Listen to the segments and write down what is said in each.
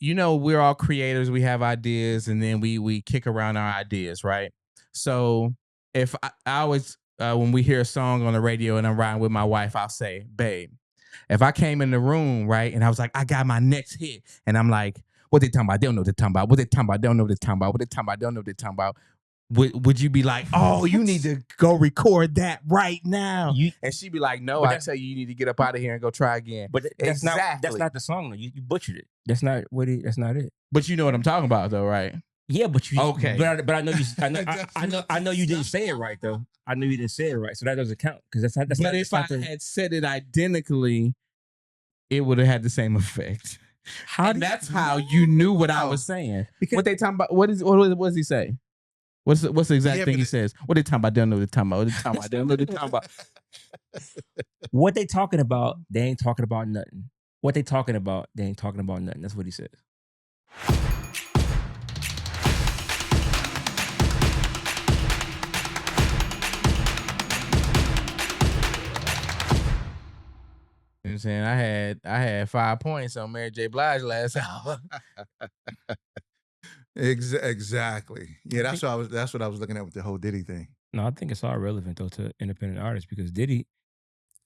we're all creators. We have ideas, and then we kick around our ideas, right? So if I always when we hear a song on the radio and I'm riding with my wife, I'll say, "Babe, if I came in the room, right, and I was like, I got my next hit, and I'm like, what they talking about? They don't know what they're talking about. What they talking about? They don't know what they're talking about. What they talking about? They don't know what they're talking about." Would you be like, oh, you need to go record that right now? And she'd be like, no, I tell you, you need to get up out of here and go try again. But that's not the song though. You butchered it. That's not it. But you know what I'm talking about though, right? Yeah, but you okay. But I know you. I know you didn't say it right though. I know you didn't say it right, so that doesn't count because that's not. But if I had said it identically, it would have had the same effect. That's how you knew what I was saying. Because what they talking about? What does he say? What's the exact thing he says? What they talking about? They don't know what they're talking about. What they talking about? They don't know what they're talking about. What they talking about? They ain't talking about nothing. What they talking about? They ain't talking about nothing. That's what he says. You know what I'm saying? I had 5 points on Mary J. Blige last hour. Exactly. Yeah, that's what I was looking at with the whole Diddy thing. No, I think it's all relevant though to independent artists because Diddy,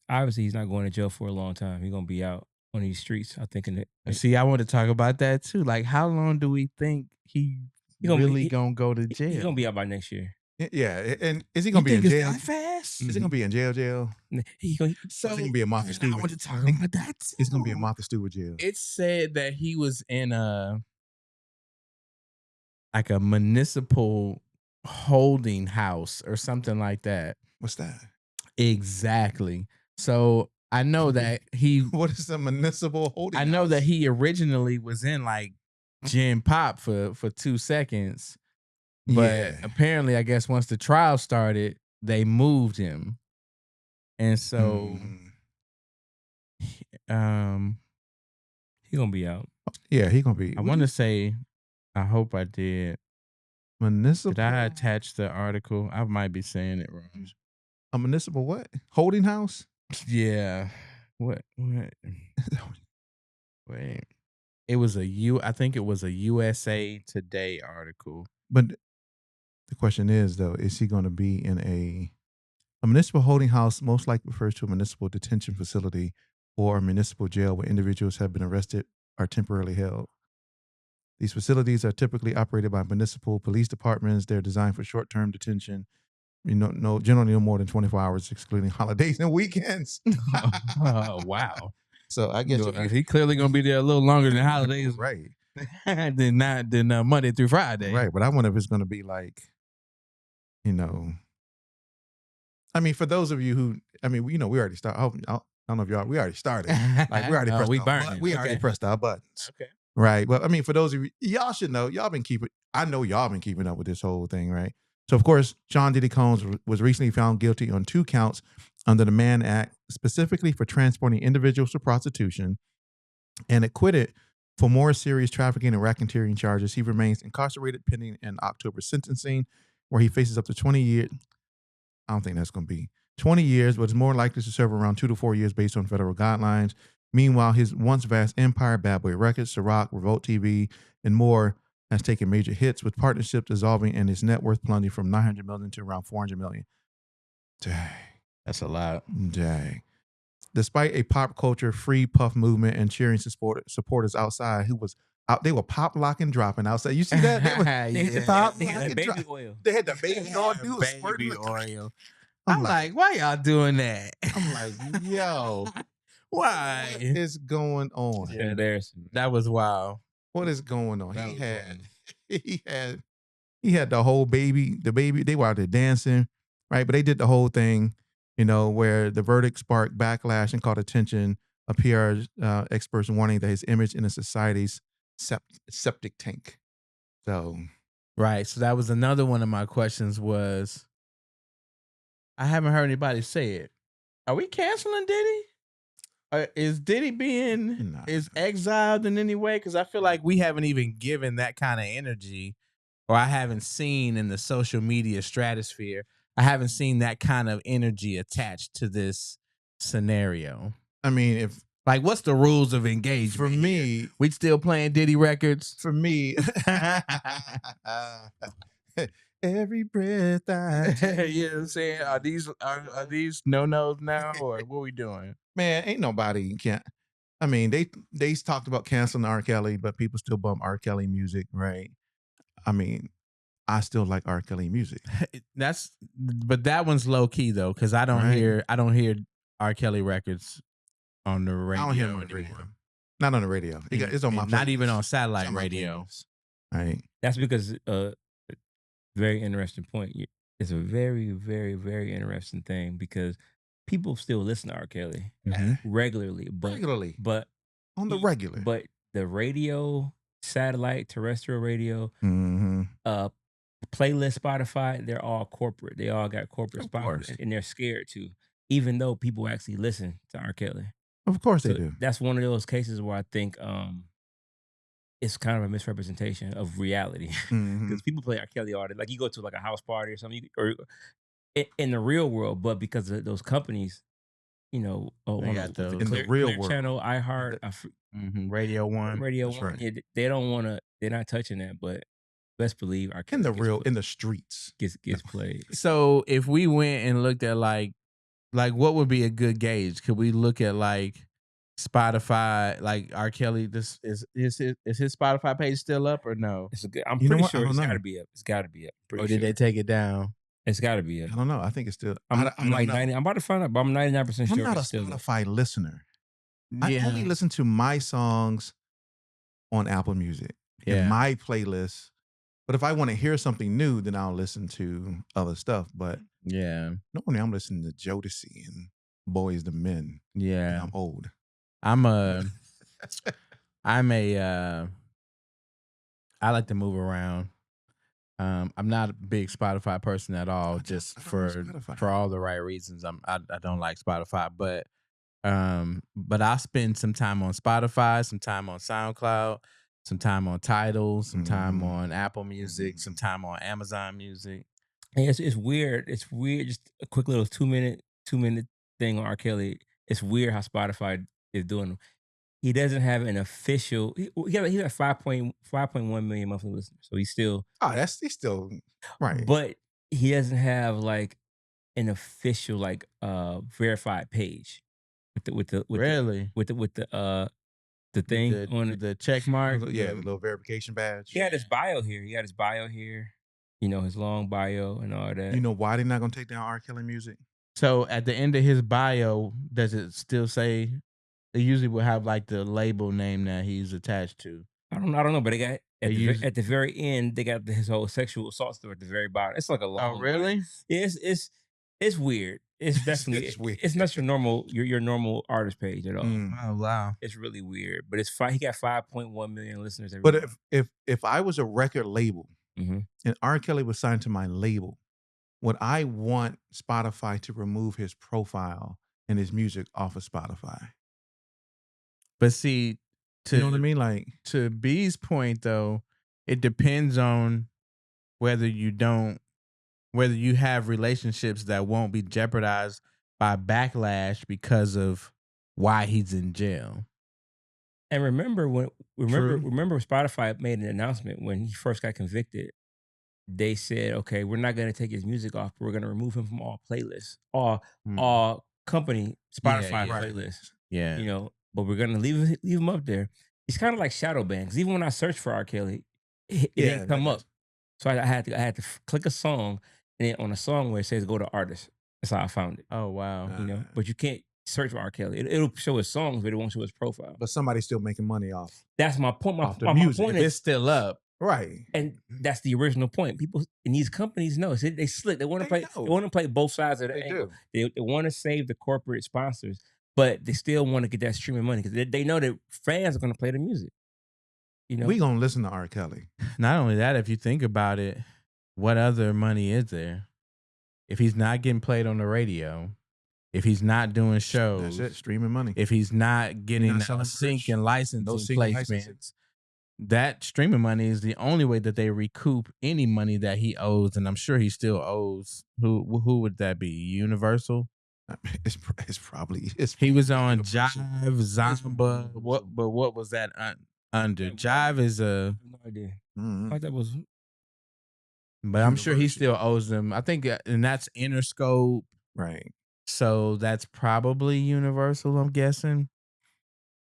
obviously, he's not going to jail for a long time. He's gonna be out on these streets. I think. See, I want to talk about that too. Like, how long do we think he really gonna go to jail? He's gonna be out by next year. Yeah, and is he gonna be in jail? That fast? Is he gonna be in jail? He's gonna be in Martha Stewart. I want to talk about that too. He's gonna be in Martha Stewart jail. It said that he was in a municipal holding house or something like that. What's that? Exactly. So I know that he. What is a municipal holding? I know that he originally was in like Gen Pop for 2 seconds, but apparently, I guess once the trial started, they moved him, and so he gonna be out. Yeah, he gonna be. I want to say, I hope I did. Municipal. Did I attach the article? I might be saying it wrong. A municipal what? Holding house? Yeah. What? Wait. It was I think it was a USA Today article. But the question is though, is he going to be in a municipal holding house? Most likely refers to a municipal detention facility or a municipal jail where individuals have been arrested or temporarily held. These facilities are typically operated by municipal police departments. They're designed for short-term detention. Generally no more than 24 hours, excluding holidays and weekends. Oh, wow. So I guess he clearly gonna be there a little longer than holidays, right? than Monday through Friday, right? But I wonder if it's gonna be like, I mean, for those of you who, we already started. I don't know if we already started. Like we already already pressed our buttons. Okay. Right. Well, I mean, for those of you, y'all should know, I know y'all been keeping up with this whole thing, right? So, of course, Sean Diddy Combs was recently found guilty on 2 counts under the Mann Act, specifically for transporting individuals to prostitution, and acquitted for more serious trafficking and racketeering charges. He remains incarcerated pending an October sentencing, where he faces up to 20 years. I don't think that's going to be 20 years, but is more likely to serve around 2 to 4 years based on federal guidelines. Meanwhile, his once vast empire, Bad Boy Records, Ciroc, Revolt TV, and more, has taken major hits, with partnerships dissolving and his net worth plunging from $900 million to around $400 million. Dang. That's a lot. Dang. Despite a pop culture free Puff movement and cheering supporters outside who was out, they were pop locking dropping outside. You see that? They had the baby oil. They had the baby oil. Baby oil. I'm like, why y'all doing that? I'm like, yo. Why? What is going on? Yeah, that was wild. What is going on? He had the whole baby. They were out there dancing, right? But they did the whole thing, where the verdict sparked backlash and caught attention of PR experts warning that his image in a society's septic tank. So, right. So that was another one of my questions was, I haven't heard anybody say it. Are we canceling Diddy? Is Diddy being exiled in any way? Because I feel like we haven't even given that kind of energy, or I haven't seen in the social media stratosphere, I haven't seen that kind of energy attached to this scenario. I mean, Like, what's the rules of engagement? For me, we still playing Diddy records. for me, every breath I take. You know what I'm saying? Are these no-nos now, or what we doing? Man, ain't nobody can't. I mean, they talked about canceling R. Kelly, but people still bump R. Kelly music, right? I mean, I still like R. Kelly music. But that one's low key though, because I don't hear R. Kelly records on the radio. I don't hear him on the radio. Not on the radio. It's on my not playlist. even on satellite It's on my radio. playlist. Right. That's because very interesting point. It's a very, very, very interesting thing because people still listen to R. Kelly regularly, but on the regular. But the radio, satellite, terrestrial radio, playlist, Spotify, they're all corporate. They all got corporate spots, and they're scared to, even though people actually listen to R. Kelly. Of course they do. That's one of those cases where I think it's kind of a misrepresentation of reality because people play R. Kelly all day. Like you go to like a house party or something, or in the real world, but because of those companies, you know, in the real Clear world, Channel, iHeart, Radio One, right. They don't want to. They're not touching that, but best believe R. Kelly in the streets gets played. So if we went and looked at like what would be a good gauge? Could we look at like Spotify, like R. Kelly? This is his Spotify page still up or no? I'm pretty sure it's got to be up. It's got to be up. Or did they take it down? It's got to be up. I don't know. I think it's still. I'm like 90. I'm about to find out, but I'm 99% sure. I'm not a Spotify listener. I only listen to my songs on Apple Music in my playlist. But if I want to hear something new, then I'll listen to other stuff. But normally I'm listening to Jodeci and Boys the Men. Yeah, I'm old. I like to move around. I'm not a big Spotify person at all, just for all the right reasons. I don't like Spotify, but I spend some time on Spotify, some time on SoundCloud, some time on Tidal, some time on Apple Music, some time on Amazon Music. And it's weird. It's weird. Just a quick little 2 minute thing on R. Kelly. It's weird how Spotify is doing. He doesn't have an official. He got 5.1 million monthly listeners. So he's still. Oh, he's still right. But he doesn't have like an official like verified page with the thing on the check mark. Yeah, the little verification badge. He had his bio here. You know, his long bio and all that. You know why they're not gonna take down R. Kelly music? So at the end of his bio, does it still say? It usually will have like the label name that he's attached to. I don't know, but they got at the very end, they got his whole sexual assault story at the very bottom. It's like a long. Oh, really? It's weird. It's definitely it's weird. It's not your normal artist page at all. Oh wow, it's really weird. But he got 5.1 million listeners every But month. if I was a record label and R. Kelly was signed to my label, would I want Spotify to remove his profile and his music off of Spotify? But see, you know what I mean? Like, to B's point though, it depends on whether you have relationships that won't be jeopardized by backlash because of why he's in jail. And remember Spotify made an announcement when he first got convicted. They said, okay, we're not going to take his music off, but we're going to remove him from all playlists, all company Spotify playlists. Yeah. You know, but we're going to leave him up there. It's kind of like shadow ban, because even when I searched for R. Kelly, it didn't come up. So I had to click a song, and then on a song where it says go to artist. That's how I found it. Oh wow. You know, but you can't search for R. Kelly. It'll show his songs, but it won't show his profile. But somebody's still making money off. That's my point. My point is it's still up. Right. And that's the original point. People in these companies know. They slick. They want to play. They want to play both sides of the angle. They want to save the corporate sponsors, but they still want to get that streaming money because they know that fans are going to play the music. You know, we gonna listen to R. Kelly. Not only that, if you think about it, what other money is there? If he's not getting played on the radio, if he's not doing shows, that's it. Streaming money. If he's not getting sync and licensing placements. That streaming money is the only way that they recoup any money that he owes, and I'm sure he still owes. Who would that be? Universal? It's probably it's He was on universal. Jive, Zamba. universal. What was that under? Yeah, Jive is a, no idea. Mhm. I thought that was but I'm sure he Universal. still owes them. I think, and that's Interscope. Right. So that's probably Universal, I'm guessing.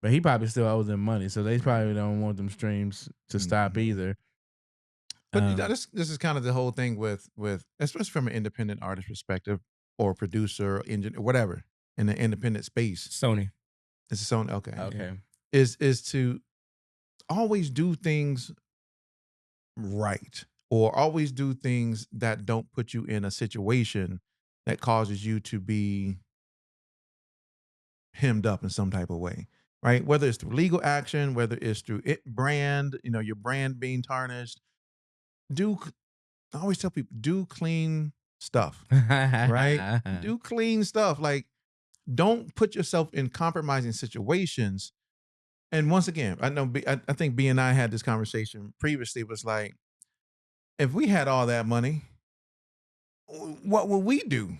But he probably still owes them money, so they probably don't want them streams to stop Mhm. either. But this is kind of the whole thing with especially from an independent artist perspective or producer, engineer, whatever in the independent space. Sony. It's its own okay. Okay. Is to always do things right or always do things that don't put you in a situation that causes you to be hemmed up in some type of way, right? Whether it's through legal action, whether it's through brand, your brand being tarnished. Do I always tell people do clean stuff, right? Do clean stuff. Like don't put yourself in compromising situations. And once again, I know I think B and I had this conversation previously. It was like if we had all that money, what would we do?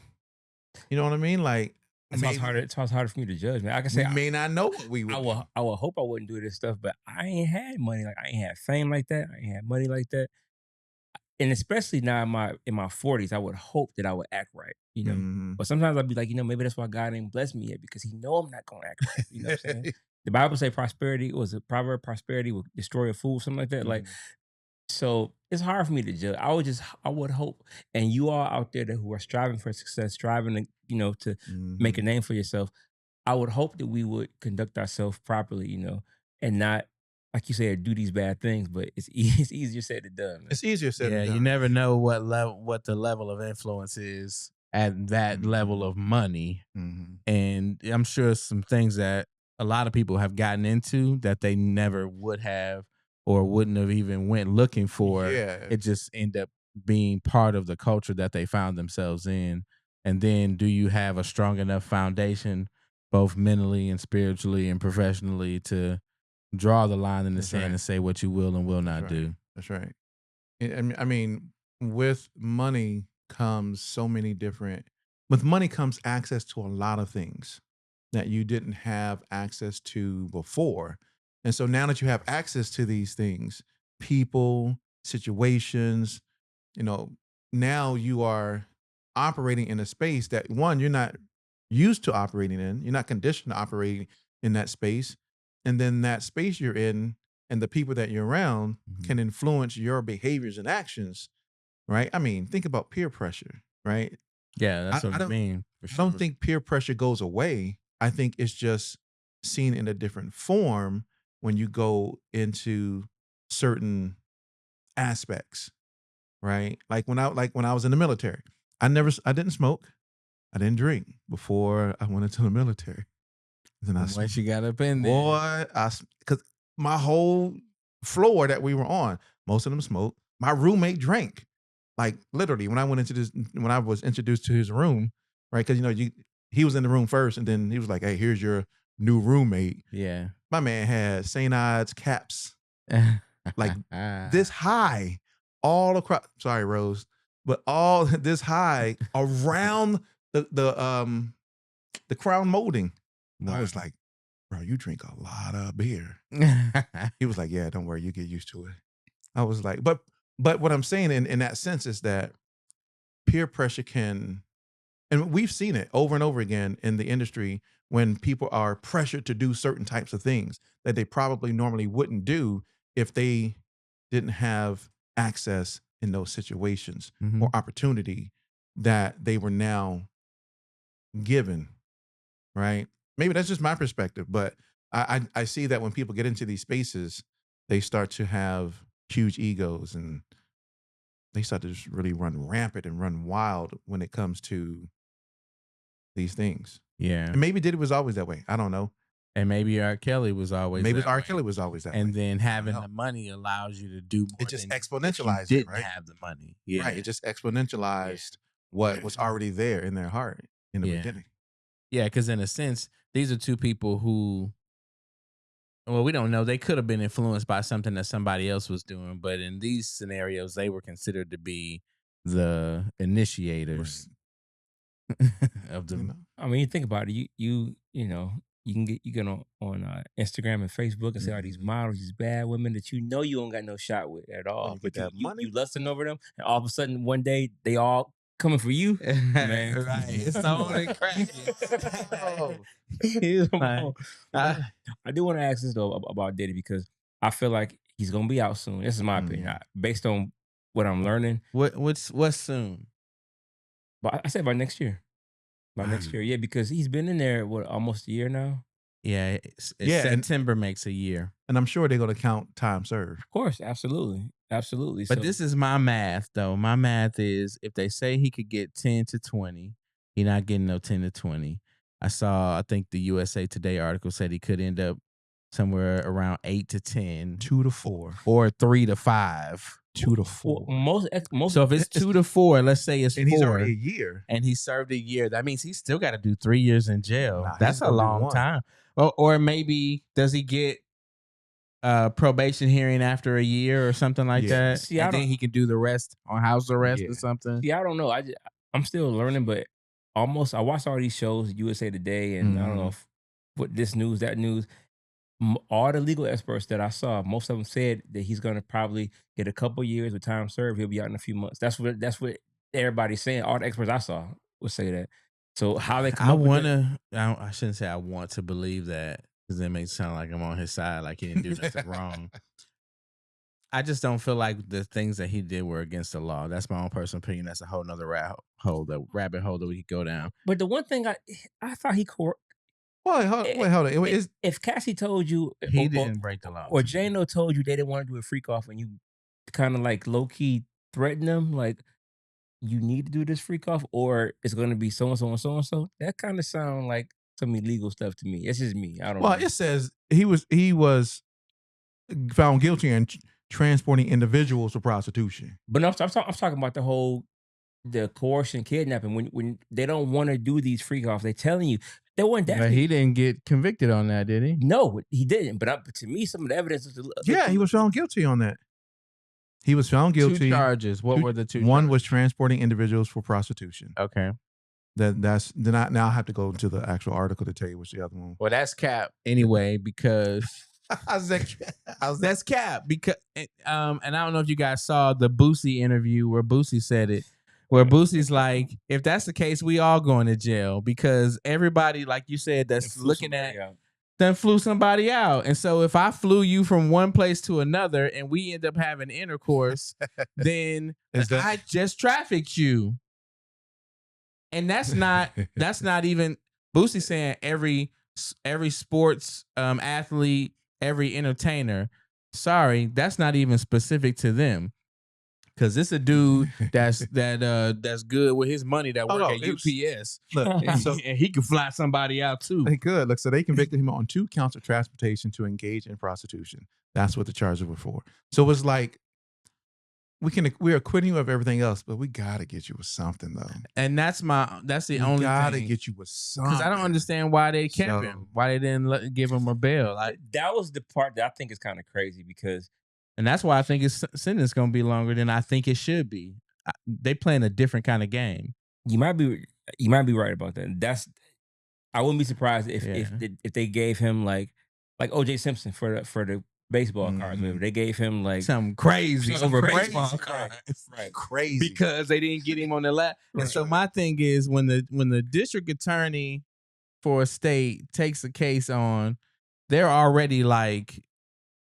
You know what I mean? Like It sounds harder. It sounds harder for me to judge, man. I can say we may not know what we would. I will hope I wouldn't do this stuff, but I ain't had money like I ain't had fame like that. I ain't had money like that. And especially now in my 40s, I would hope that I would act right, you know. Mhm. But sometimes I'd be like, maybe that's why God ain't blessed me yet because He know I'm not gonna act right. You know what I'm saying? The Bible say prosperity was a proverb. Prosperity will destroy a fool, something like that. Like, Mhm. so it's hard for me to judge. I would hope, and you all out there who are striving for success, striving to to make a Mhm. name for yourself. I would hope that we would conduct ourselves properly, and not, like you said, do these bad things. But it's easier said than done, man. It's easier said Yeah, than you done. never know what the level of influence is at that level of money. Mhm. And I'm sure some things that a lot of people have gotten into that they never would have or wouldn't have even went looking for. Yeah. It just end up being part of the culture that they found themselves in. And then do you have a strong enough foundation, both mentally and spiritually and professionally, to draw the line in the That's sand right. and say what you will and will That's not right. do? That's right. I mean, with money comes so many different. With money comes access to a lot of things that you didn't have access to before, and so now that you have access to these things, people, situations, you know, now you are operating in a space that one you're not used to operating in. You're not conditioned to operating in that space, and then that space you're in and the people that you're around Mhm. can influence your behaviors and actions, right? I mean, think about peer pressure, right? Yeah, that's what I I mean. For don't sure. think peer pressure goes away. I think it's just seen in a different form when you go into certain aspects, right? Like when I was in the military, I didn't smoke, I didn't drink before I went into the military. Then I Once you got up in there. boy, because my whole floor that we were on, most of them smoked. My roommate drank. Like literally, when I was introduced to his room, right? Because he was in the room first, and then he was like, "Hey, here's your new roommate." Yeah. My man had St. Ides caps like this high, all across. Sorry, Rose, but all this high around the crown molding. I was like, bro, you drink a lot of beer. He was like, yeah, don't worry, you get used to it. I was like, but what I'm saying in that sense is that peer pressure can, and we've seen it over and over again in the industry when people are pressured to do certain types of things that they probably normally wouldn't do if they didn't have access in those situations or Mhm. opportunity that they were now given, right? Maybe that's just my perspective, but I see that when people get into these spaces, they start to have huge egos and they start to just really run rampant and run wild when it comes to these things. Yeah. And maybe Diddy was always that way. I don't know. And maybe R. Kelly was always Maybe that R. way. Kelly was always that way. And then I having don't the know. money allows you to do more It just than if you exponentialized it, didn't right? have the money. Yeah. Right. It just exponentialized what was already there in their heart in the Yeah. beginning. Yeah, because in a sense, these are two people who, well, we don't know. They could have been influenced by something that somebody else was doing, but in these scenarios, they were considered to be the initiators. of the. You know? I mean, you think about it. You know, you get on Instagram and Facebook and see all these models, these bad women that you don't got no shot with at When all, you but get that money. you lusting over them, and all of a sudden one day they all coming for you, man. Right, it's on and cracking. Oh. I do want to ask this though about Diddy because I feel like he's gonna be out soon. This is my opinion, based on what I'm learning. What's soon? But I said by next year. By next year, yeah, because he's been in there almost a year now. Yeah, September makes a year, and I'm sure they're going to count time served. Of course, absolutely. But this is my math, though. My math is if they say he could get 10 to 20, he's not getting no 10 to 20. I think the USA Today article said he could end up somewhere around 8 to 10, 2 to 4, or 3 to 5. 2 to 4. Most. So if it's 2 to 4, let's say it's 4, he's already a year, and he served a year. That means he's still got to do 3 years in jail. That's a long 1. time. Or maybe does he get probation hearing after a year or something like that? See, and then he can do the rest on house arrest or something. See, I don't know. I'm still learning, but I watched all these shows, USA Today, and I don't know what this news, that news. All the legal experts that I saw, most of them said that he's going to probably get a couple years with time served. He'll be out in a few months. That's what everybody's saying. All the experts I saw would say that. So how they come I shouldn't say I want to believe that because it makes it sound like I'm on his side, like he didn't do nothing wrong. I just don't feel like the things that he did were against the law. That's my own personal opinion. That's a whole nother rabbit hole that we could go down. But the one thing I thought he Wait, hold on. If Cassie told you he didn't break the law, or Jano told you they didn't want to do a freak off, and you kind of like low key threaten them, like you need to do this freak off, or it's going to be so and so and so and so. That kind of sound like some illegal stuff to me. It's just me. I don't know. Well, it says he was found guilty in transporting individuals for prostitution. But I'm talking about the coercion, kidnapping. When they don't want to do these freak offs, they telling you. They weren't that. But he didn't get convicted on that, did he? No, he didn't. But to me, some of the evidence is. He was found guilty on that. He was found guilty. 2 charges. What were the 2? One was transporting individuals for prostitution. Okay. Then I have to go to the actual article to tell you what's the other one. Well, that's cap anyway because that's cap because and I don't know if you guys saw the Boosie interview where Boosie said it. Where Boosie's like, if that's the case, we all going to jail because everybody, like you said, that's looking at then flew somebody out. And so if I flew you from one place to another and we end up having intercourse, then I just trafficked you. And that's not even Boosie saying every sports athlete, every entertainer. Sorry, that's not even specific to them. Cause this a dude that's good with his money that work at UPS. And he could fly somebody out too. They could. Look, so they convicted him on 2 counts of transportation to engage in prostitution. That's what the charges were for. So it was like we're acquitting you of everything else, but we gotta get you with something though. And that's the only thing. Gotta get you with something. Because I don't understand why they kept him. Why they didn't give him a bail. Like that was the part that I think is kind of crazy because. And that's why I think his sentence is going to be longer than I think it should be. They playing a different kind of game. You might be right about that. I wouldn't be surprised if they gave him like O.J. Simpson for the baseball cards. Maybe they gave him like something crazy over baseball cards, right? Crazy because they didn't get him on the lap. And so my thing is when the district attorney for a state takes a case on, they're already like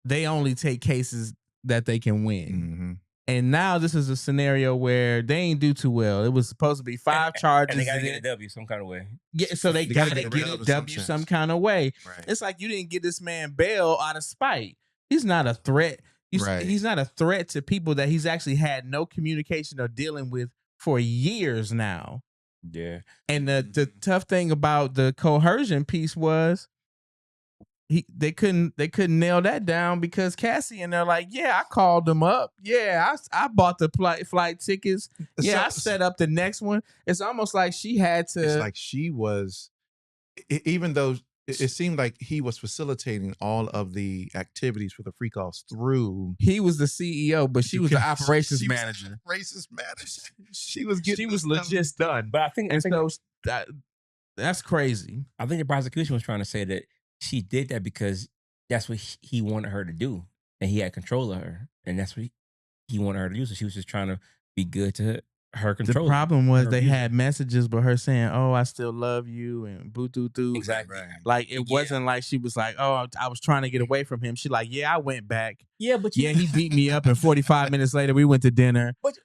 they only take cases that they can win. And now this is a scenario where they ain't do too well. It was supposed to be 5 charges. And they got to get a W some kind of way. Yeah, so they got to get a W some kind of way. Right. It's like you didn't get this man bail out of spite. He's not a threat. He's not a threat to people that he's actually had no communication or dealing with for years now. Yeah. And the tough thing about the coercion piece was they couldn't nail that down because Cassie and they're like, yeah, I called them up. Yeah, I bought the flight tickets. Yeah, I set up the next one. It's almost like she had to. It's like she was, even though it seemed like he was facilitating all of the activities for the freak-offs through. He was the CEO, but she was the operations manager. Operations manager. She was getting She was legit stunned. But I think that's crazy. I think the prosecution was trying to say that she did that because that's what he wanted her to do, and he had control of her, and that's what he wanted her to do. So she was just trying to be good to her control. The problem was they had messages, but her saying, "Oh, I still love you," and boo doo doo. Exactly. Right. Like it wasn't like she was like, "Oh, I was trying to get away from him." She like, "Yeah, I went back. Yeah, but Yeah, he beat me up, and 45 minutes later, we went to dinner." But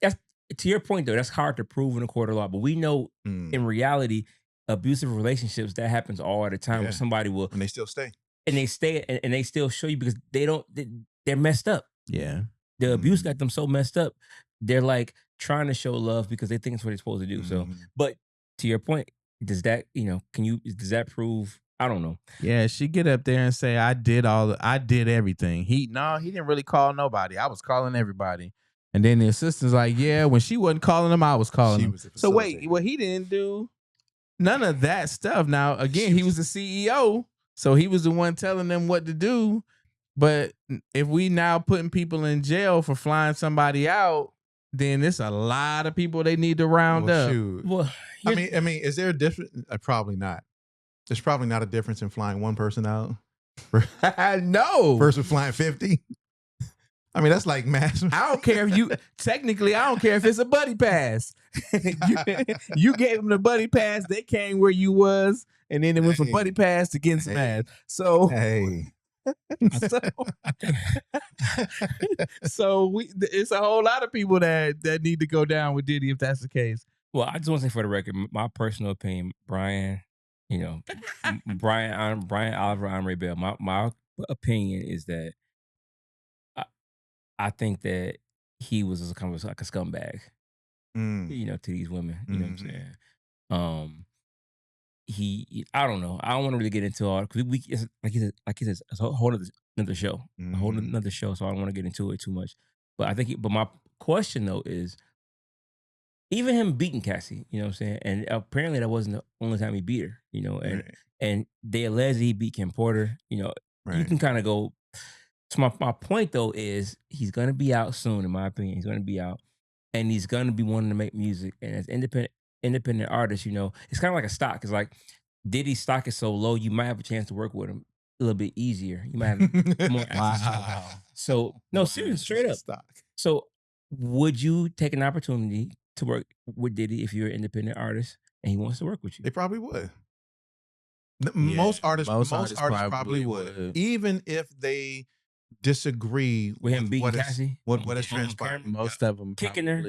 that's, to your point though, that's hard to prove in a court of law. But we know in reality, abusive relationships that happens all the time. Where somebody will, and they still stay, and they still show you because they're messed up. Yeah, the abuse got them so messed up. They're like trying to show love because they think it's what they're supposed to do. So, but to your point, does that does that prove? I don't know. Yeah, she get up there and say, I did everything. He didn't really call nobody. I was calling everybody. And then the assistant's like, yeah, when she wasn't calling him, I was calling him. So wait, well, he didn't do none of that stuff. Now, again, he was the CEO, so he was the one telling them what to do. But if we now putting people in jail for flying somebody out, then there's a lot of people they need to round up. Shoot. Well, I mean, is there a difference? Probably not. There's probably not a difference in flying one person out. No. Versus flying 50. I mean, that's like mass. I don't care if I don't care if it's a buddy pass. you gave them the buddy pass. They came where you was, and then they went from buddy pass to getting some ass. So, it's a whole lot of people that need to go down with Diddy if that's the case. Well, I just want to say for the record, my personal opinion, Brian, Brian Oliver, Andre Bell. My opinion is that I think that he was kind of like a scumbag, to these women. You know what I'm saying? I don't know. I don't want to really get into all because it's a whole another show, a whole another show. So I don't want to get into it too much. But I think, but my question though is, even him beating Cassie, you know what I'm saying? And apparently that wasn't the only time he beat her, and they allege he beat Kim Porter, you can kind of go. So my point though is he's gonna be out soon, in my opinion. He's gonna be out, and he's gonna be wanting to make music. And as independent artist, it's kind of like a stock. It's like Diddy's stock is so low, you might have a chance to work with him a little bit easier. You might have more access. So no, seriously, straight up. Stock. So would you take an opportunity to work with Diddy if you're an independent artist and he wants to work with you? They probably would. Most artists probably would, even if they disagree with him beating Cassie. What is transpired? Most of them kicking her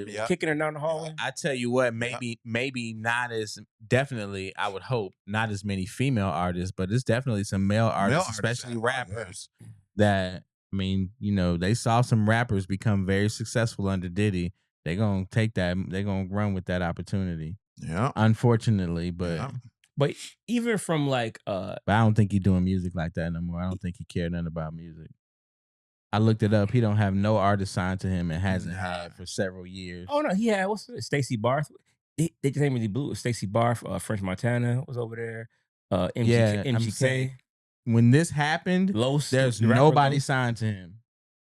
down the hallway. I tell you what, maybe not as definitely. I would hope not as many female artists, but it's definitely some male artists, especially rappers. That they saw some rappers become very successful under Diddy. They're gonna take that. They're gonna run with that opportunity. Yeah, unfortunately, but. But even from but I don't think he's doing music like that no more. I don't think he cared nothing about music. I looked it up. He don't have no artist signed to him and hasn't had for several years. Oh no, he had Stacey Barth. They just named the blue. Stacey Barth, French Montana was over there. MGK. When this happened, there's nobody signed to him.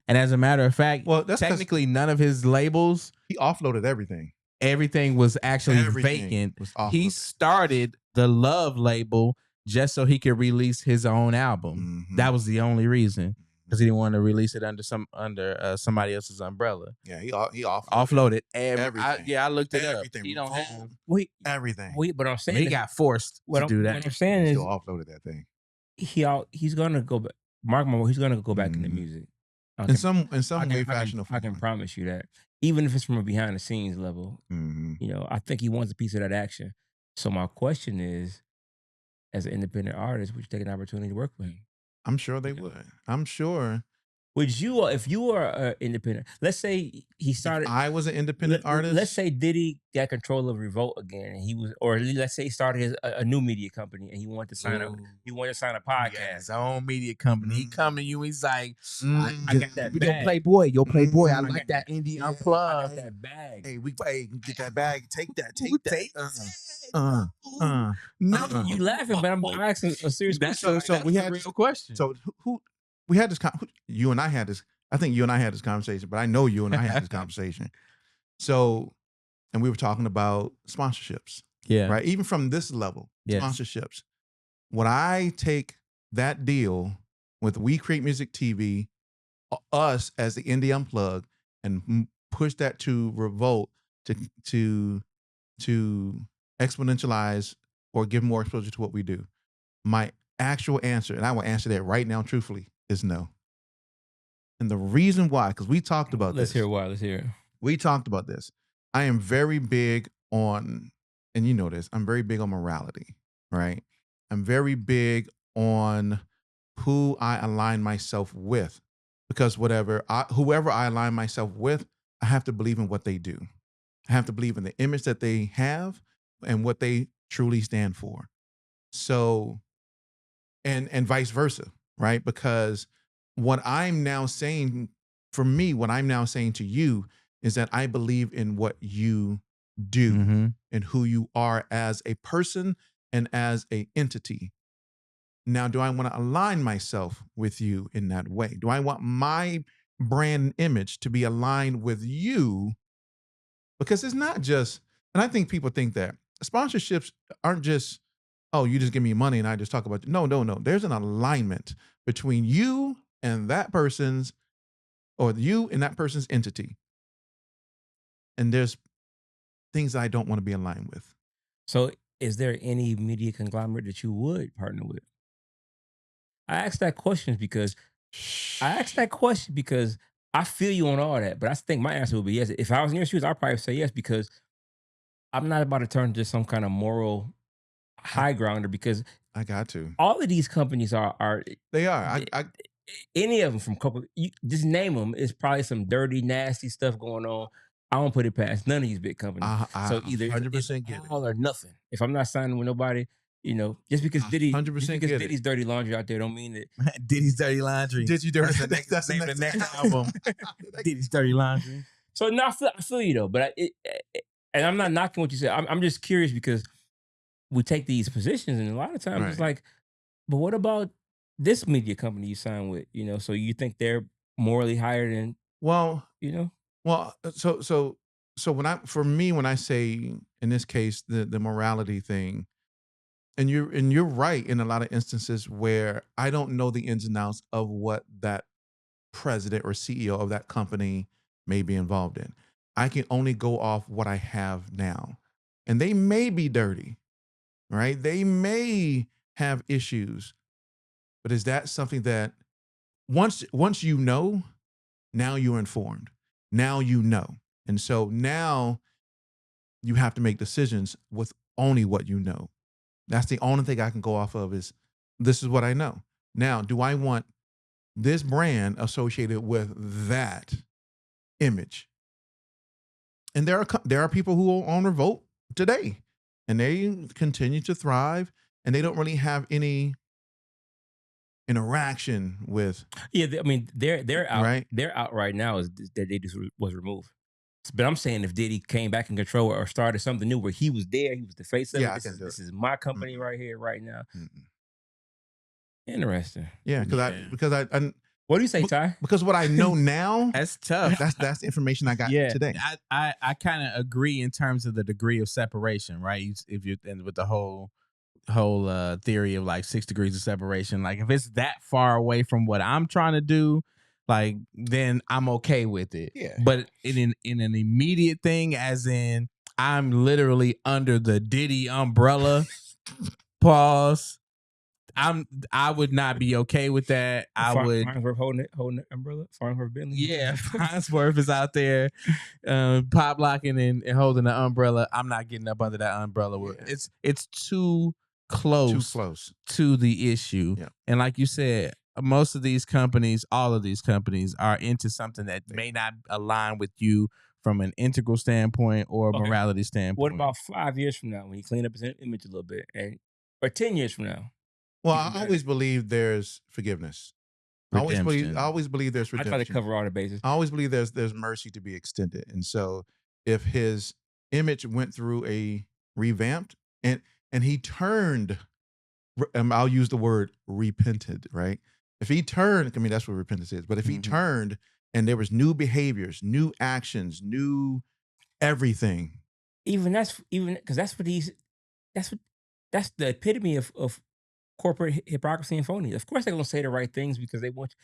And as a matter of fact, that's technically none of his labels. He offloaded everything. Everything was actually vacant. He started the Love label just so he could release his own album. That was the only reason, because he didn't want to release it under somebody else's umbrella. Yeah, he offloaded everything. I looked it everything. up. He don't have everything. But I'm saying he got forced to do that. What I'm saying is, he still offloaded that thing. He's gonna go back. Mark my word, he's gonna go back into music. In some way, fashion. I can promise you that. Even if it's from a behind the scenes level, I think he wants a piece of that action. So my question is, as an independent artist, would you take an opportunity to work with him? I'm sure they would. I'm sure. Would you, if you were an independent, let's say he started. If I was an independent artist. Let's say Diddy got control of Revolt again, and or let's say he started a new media company, and he wanted to sign a podcast. Yeah, his own media company. He come to you, he's like, I got that bag. Yo, Playboy, I like that Indie Unplugged. I got that bag. Hey, get that bag. Take that. No, you laughing, but I'm asking a serious question. So we had a real question. So we had this. You and I had this. I think you and I had this conversation, but I know you and I had this conversation. So, and we were talking about sponsorships, Yeah. right? Even from this level, Yes. sponsorships. When I take that deal with We Create Music TV, us as the Indie Unplugged, and push that to Revolt to exponentialize or give more exposure to what we do, my actual answer, and I will answer that right now truthfully, is no. And the reason why, because we talked about Let's this. hear why. Let's hear it. We talked about this. I am very big on, and you know this, I'm very big on morality, right? I'm very big on who I align myself with, because whoever I align myself with, I have to believe in what they do. I have to believe in the image that they have and what they truly stand for. So, and vice versa, right? Because what I'm now saying, for me, what I'm now saying to you is that I believe in what you do Mm-hmm. and who you are as a person and as a entity. Now, do I want to align myself with you in that way? Do I want my brand image to be aligned with you? Because it's not just, and I think people think that sponsorships aren't just, oh, you just give me money and I just talk about you. No. There's an alignment between you and that person's, or you and that person's entity. And there's things I don't want to be aligned with. So, is there any media conglomerate that you would partner with? I asked that question because I feel you on all that, but I think my answer would be yes. If I was in your shoes, I'd probably say yes, because I'm not about to turn to some kind of moral high grounder, because I got to. all of these companies are They are. any of them from you just name them. It's probably some dirty, nasty stuff going on. I don't put it past none of these big companies. So either 100% get it's it. all or nothing. If I'm not signing with nobody, just because 100% get it. Diddy's dirty laundry out there, don't mean that Diddy's Dirty Laundry. Did you dirty? That's the name of the next album. Diddy's Dirty Laundry. So no, I feel you though, but and I'm not knocking what you said. I'm just curious, because we take these positions, and a lot of times it's Right. like, but what about this media company you sign with? So you think they're morally higher than Well, Well, so when I say, in this case, the morality thing, and you're right in a lot of instances where I don't know the ins and outs of what that president or CEO of that company may be involved in. I can only go off what I have now. And they may be dirty, right? They may have issues. But is that something that once you know, now you're informed. Now you know. And so now you have to make decisions with only what you know. That's the only thing I can go off of, is this is what I know. Now, do I want this brand associated with that image? And there are people who own Revolt today, and they continue to thrive, and they don't really have any interaction with. Yeah, I mean, they're out. Right. They're out right now. Is that they just was removed. But I'm saying, if Diddy came back in control or started something new where he was there, he was the face of Yeah, it. This is my company right here, right now. Interesting. Yeah, because I what do you say, Ty? Because what I know now, That's tough. that's the information I got today. I kind of agree in terms of the degree of separation, right? If you're with the whole theory of like 6 degrees of separation, like if it's that far away from what I'm trying to do, like then I'm okay with it. Yeah. But in an immediate thing, as in I'm literally under the Diddy umbrella, pause. I would not be okay with that. Farnsworth holding the umbrella. Farnsworth Bentley. Yeah, Farnsworth is out there pop locking and holding the umbrella. I'm not getting up under that umbrella. Yeah. It's too close to the issue. Yeah. And like you said, most of these companies, all of these companies, are into something that may not align with you from an integral standpoint or a morality standpoint. What about 5 years from now, when you clean up his image a little bit, or 10 years from now? Well, I always believe there's forgiveness. I always believe there's redemption. I try to cover all the bases. I always believe there's mercy to be extended. And so if his image went through a revamped and he turned, I'll use the word repented, right? If he turned, I mean, that's what repentance is. But if he turned and there was new behaviors, new actions, new everything. Even because that's that's the epitome of corporate hypocrisy and phony. Of course, they're gonna say the right things because they want.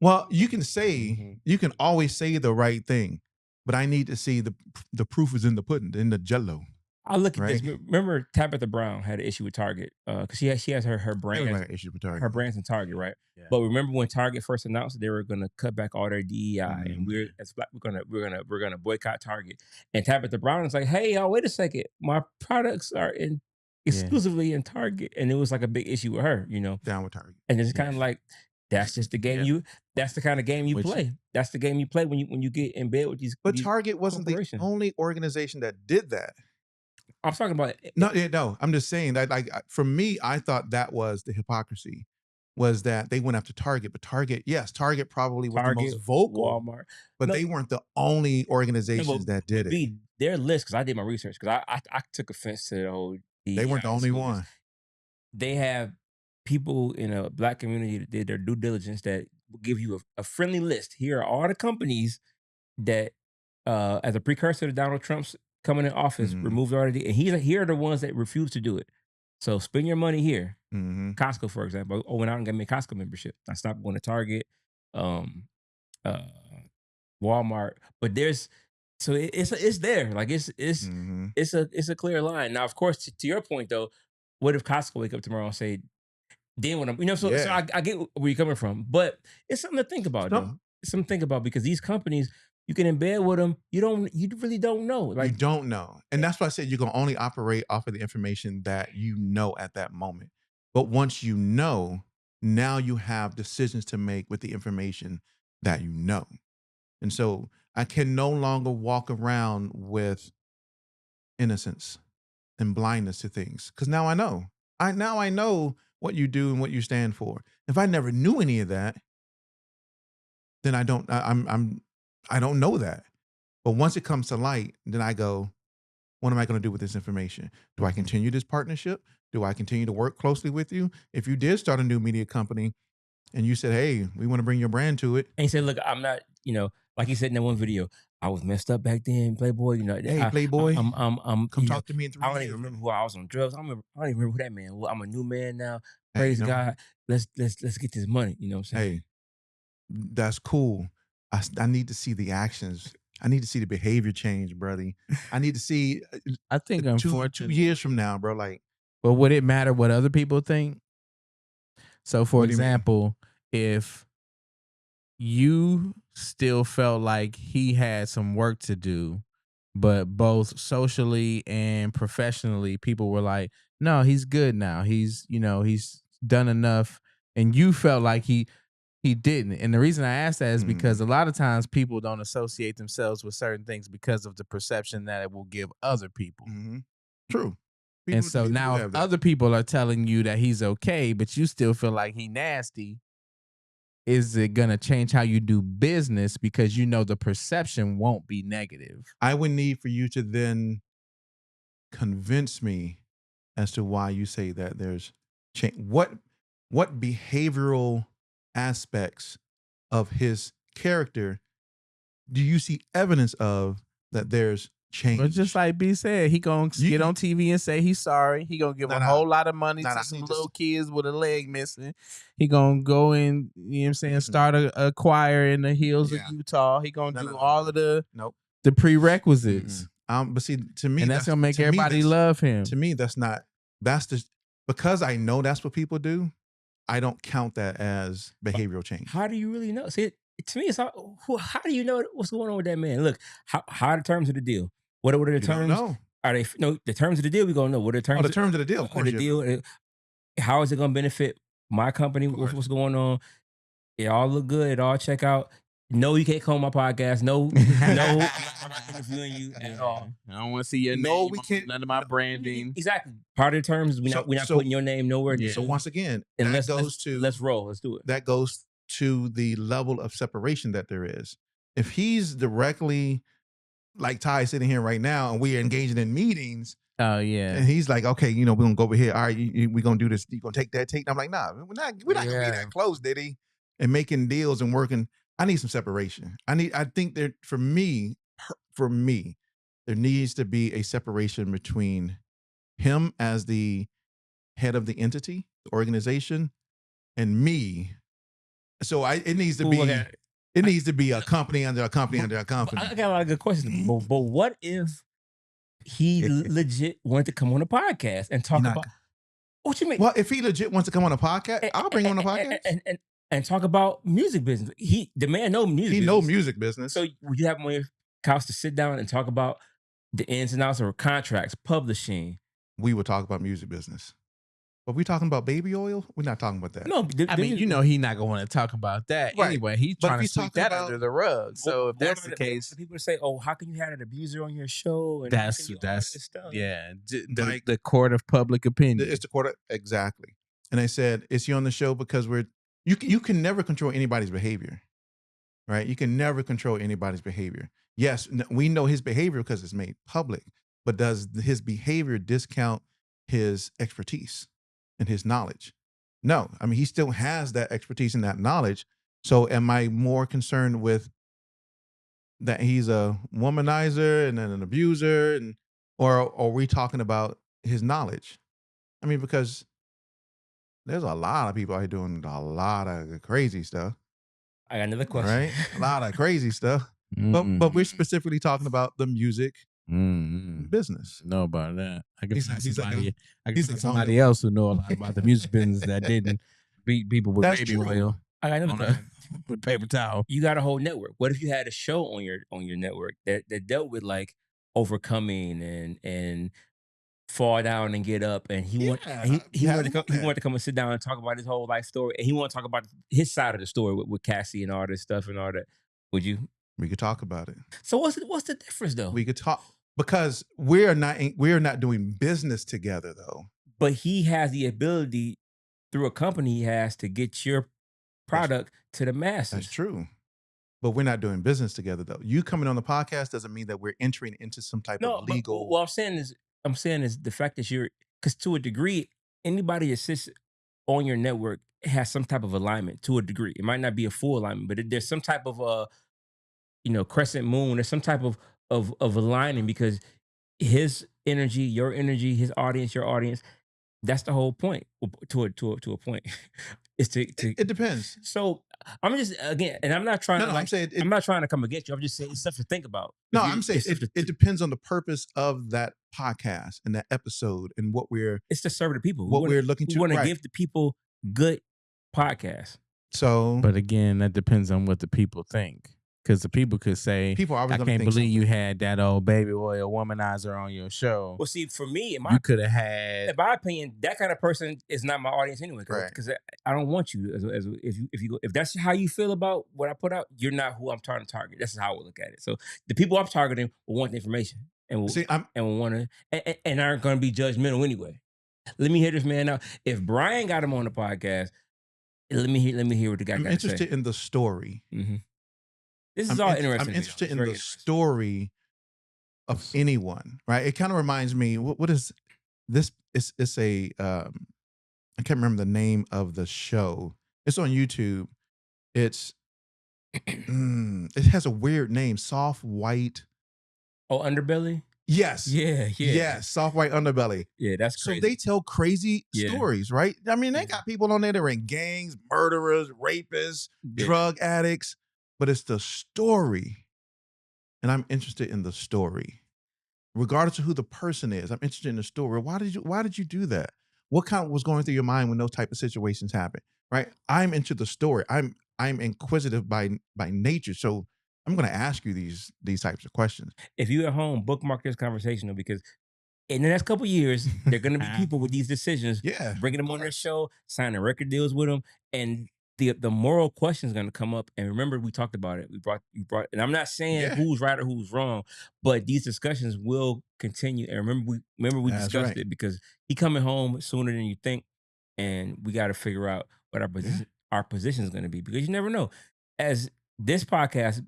Well, you can say, Mm-hmm. you can always say the right thing, but I need to see the proof is in the pudding, in the jello. I'll look at Right. this. Remember, Tabitha Brown had an issue with Target because she has her brands, Everybody got issues with Target. her brands in Target, right? Yeah. But remember when Target first announced that they were going to cut back all their DEI, and Mhm. as black, we're gonna boycott Target. And Tabitha Brown is like, "Hey, y'all, wait a second, my products are exclusively in Target," and it was like a big issue with her, Down with Target. And it's kind of like that's just the game that's the kind of game you Which- play. That's the game you play when you get in bed with these. But these Target wasn't the corporations. only organization that did that. I'm talking about No, I'm just saying that, like, for me, I thought that was the hypocrisy, was that they went after Target, but Target probably was the most vocal, Walmart, but they weren't the only organizations that did it. B, their list, because I did my research, because I took offense to the whole. They weren't the only one. They have people in a black community that did their due diligence that will give you a friendly list. Here are all the companies that, as a precursor to Donald Trump's coming in office, Mhm. removed already, and here are the ones that refuse to do it. So spend your money here. Mhm. Costco, for example. I went out and got me a Costco membership. I stopped going to Target, Walmart, but it's there. Like Mhm. it's a clear line. Now, of course, to your point though, what if Costco wake up tomorrow and say, then what I'm, so Yeah. I get where you're coming from, but it's something to think about Some- though. It's something to think about because these companies, you get in bed with them, you really don't know. You Like don't know. And that's why I said you can only operate off of the information that you know at that moment. But once you know, now you have decisions to make with the information that you know. And so I can no longer walk around with innocence and blindness to things, because now I know. I know what you do and what you stand for. If I never knew any of that, then I don't know that. But once it comes to light, then I go, what am I going to do with this information? Do I continue this partnership? Do I continue to work closely with you? If you did start a new media company and you said, hey, we want to bring your brand to it. and he said, look, I'm not, like he said in that one video, I was messed up back then, Playboy. Hey, Playboy, I'm come talk to me in 3 I don't years. even remember who I was on drugs. I don't even remember who that man was. I'm a new man now. Hey, Praise no. God. Let's get this money. You know what I'm saying? Hey, that's cool. I need to see the actions. I need to see the behavior change, brother. I need to see I think 2 unfortunately, years from now, bro. Like, but would it matter what other people think? So, for What do you mean? example, if you still felt like he had some work to do, but both socially and professionally, people were like, no, he's good now. He's done enough. And you felt like he didn't. And the reason I ask that is because a lot of times people don't associate themselves with certain things because of the perception that it will give other people. True. And so do now if have that. other people are telling you that he's okay, but you still feel like he nasty, is it going to change how you do business because you know the perception won't be negative? I would need for you to then convince me as to why you say that there's change. What behavioral aspects of his character do you see evidence of that there's change? But just like B said, he gonna You- get on TV and say he's sorry. He gonna give a whole lot of money Nah, to I some need to little kids with a leg missing. He gonna go in, you know what I'm saying, start a choir in the hills of Yeah. Utah. He gonna do all of the Nope. the prerequisites. But see, to me, And that's gonna make everybody love him. To me, that's just because I know that's what people do. I don't count that as behavioral change. How do you really know? See, to me, it's how do you know what's going on with that man? Look, how are the terms of the deal? What are the You don't terms? know. Are they the terms of the deal? We gonna know what are the terms. The terms of the deal, of course. The deal. How is it gonna benefit my company? What's going on? It all look good. It all check out. No, you can't come on my podcast. No, I'm not interviewing you at all. I don't want to see your No, name. we can't- None of my branding. Exactly. Part of the terms is we're not putting your name nowhere. Yeah. So once again, And let's roll. Let's do it. that goes to the level of separation that there is. If he's directly like Ty sitting here right now and we are engaging in meetings, Oh yeah. and he's like, okay, we're gonna go over here. All right, we're gonna do this. You gonna take that? I'm like, nah, we're not gonna be that close, Diddy. And making deals and working. I need some separation. I think that for me, there needs to be a separation between him as the head of the entity, the organization, and me. So it needs to Ooh, be okay. it needs to be a company under a company under a company. I got a lot of good questions. But what if he legit wanted to come on a podcast and talk about what you mean? Well, if he legit wants to come on a podcast, I'll bring him on a podcast. And talk about music business. The man knows music business. He knows music business. So would you have him on your couch to sit down and talk about the ins and outs of contracts, publishing? We would talk about music business. But we talking about baby oil? We're not talking about that. No, I mean, he's not going to want to talk about that Right. anyway. He's But trying if to he's sweep that talking under the rug. So if that's the What case, people say, "Oh, how can you have an abuser on your show?" And that's stuff? yeah, the court of public opinion. It's the court exactly. And they said, "Is he on the show because you can never control anybody's behavior, right? You can never control anybody's behavior. Yes, we know his behavior because it's made public, but does his behavior discount his expertise and his knowledge? No, I mean, he still has that expertise and that knowledge. So am I more concerned with that he's a womanizer and then an abuser, or are we talking about his knowledge? I mean, because there's a lot of people out here doing a lot of crazy stuff. I got another question. Right? A lot of crazy stuff. But we're specifically talking about the music business. Know about that. I can find somebody else who know a lot about the music business that didn't beat people with That's baby true. oil I got another question. with paper towel. You got a whole network. What if you had a show on your network that dealt with like overcoming and fall down and get up, and he wanted to come and sit down and talk about his whole life story, and he want to talk about his side of the story with Cassie and all this stuff and all that. Would you? We could talk about it. So what's the difference though? We could talk because we're not doing business together though. But he has the ability through a company he has to get your product to the masses. That's true. But we're not doing business together though. You coming on the podcast doesn't mean that we're entering into some type of legal. But what I'm saying is the fact that because to a degree, anybody that sits on your network has some type of alignment to a degree. It might not be a full alignment, but there's some type of crescent moon. There's some type of aligning because his energy, your energy, his audience, your audience. That's the whole point. To a point, is to. It depends. So I'm just again, and I'm not trying to. I'm saying I'm not trying to come against you. I'm just saying it's stuff to think about. No, I'm saying it depends on the purpose of that podcast and that episode and what we're. It's to serve the people. We're looking to. We want to give the people good podcasts. So, but again, that depends on what the people think. Because the people could say, I can't believe you had that old baby oil womanizer on your show. Well, see, for me, you could have had. In my opinion, that kind of person is not my audience anyway. Because I don't want you. If that's how you feel about what I put out, you're not who I'm trying to target. That's how I would look at it. So the people I'm targeting will want the information and will want to and aren't going to be judgmental anyway. Let me hear this man out. If Brian got him on the podcast, let me hear what the guy got to say. I'm interested in the story. Mm-hmm. This is all interesting. I'm interested in the story of anyone, right? It kind of reminds me, what is this? It's a, I can't remember the name of the show. It's on YouTube. It has a weird name, Soft White. Oh, Underbelly? Yes. Yeah. Yes, Soft White Underbelly. Yeah, that's crazy. So they tell crazy stories, right? I mean, they got people on there that are in gangs, murderers, rapists, drug addicts. But it's the story. And I'm interested in the story. Regardless of who the person is, I'm interested in the story. Why did you do that? What kind of was going through your mind when those type of situations happen? Right? I'm into the story. I'm inquisitive by nature. So I'm gonna ask you these types of questions. If you at home, bookmark this conversation because in the next couple of years, there are gonna be people with these decisions, bringing them on their show, signing record deals with them, and the moral question is going to come up. And remember, we talked about it. You brought, and I'm not saying who's right or who's wrong, but these discussions will continue. And remember we discussed it because he coming home sooner than you think, and we got to figure out what our position is going to be because you never know. As this podcast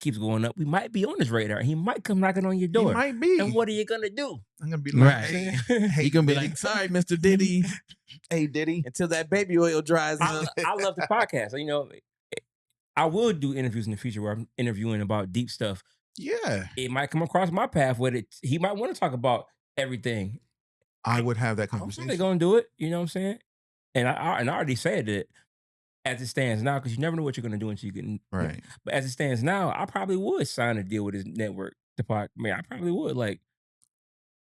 keeps going up, we might be on his radar. He might come knocking on your door. He might be. And what are you gonna do? I'm gonna be like, hey, you gonna be like, sorry, Mr. Diddy. Hey, Diddy. Until that baby oil dries up. I love the podcast. I will do interviews in the future where I'm interviewing about deep stuff Yeah. It might come across my path with it. He might want to talk about everything. I would have that I'm conversation. probably gonna do it. You know what I'm saying? And I already said that as it stands now, because you never know what you're gonna do until you get Right. But as it stands now, I probably would sign a deal with his network. I mean, I probably would. Like,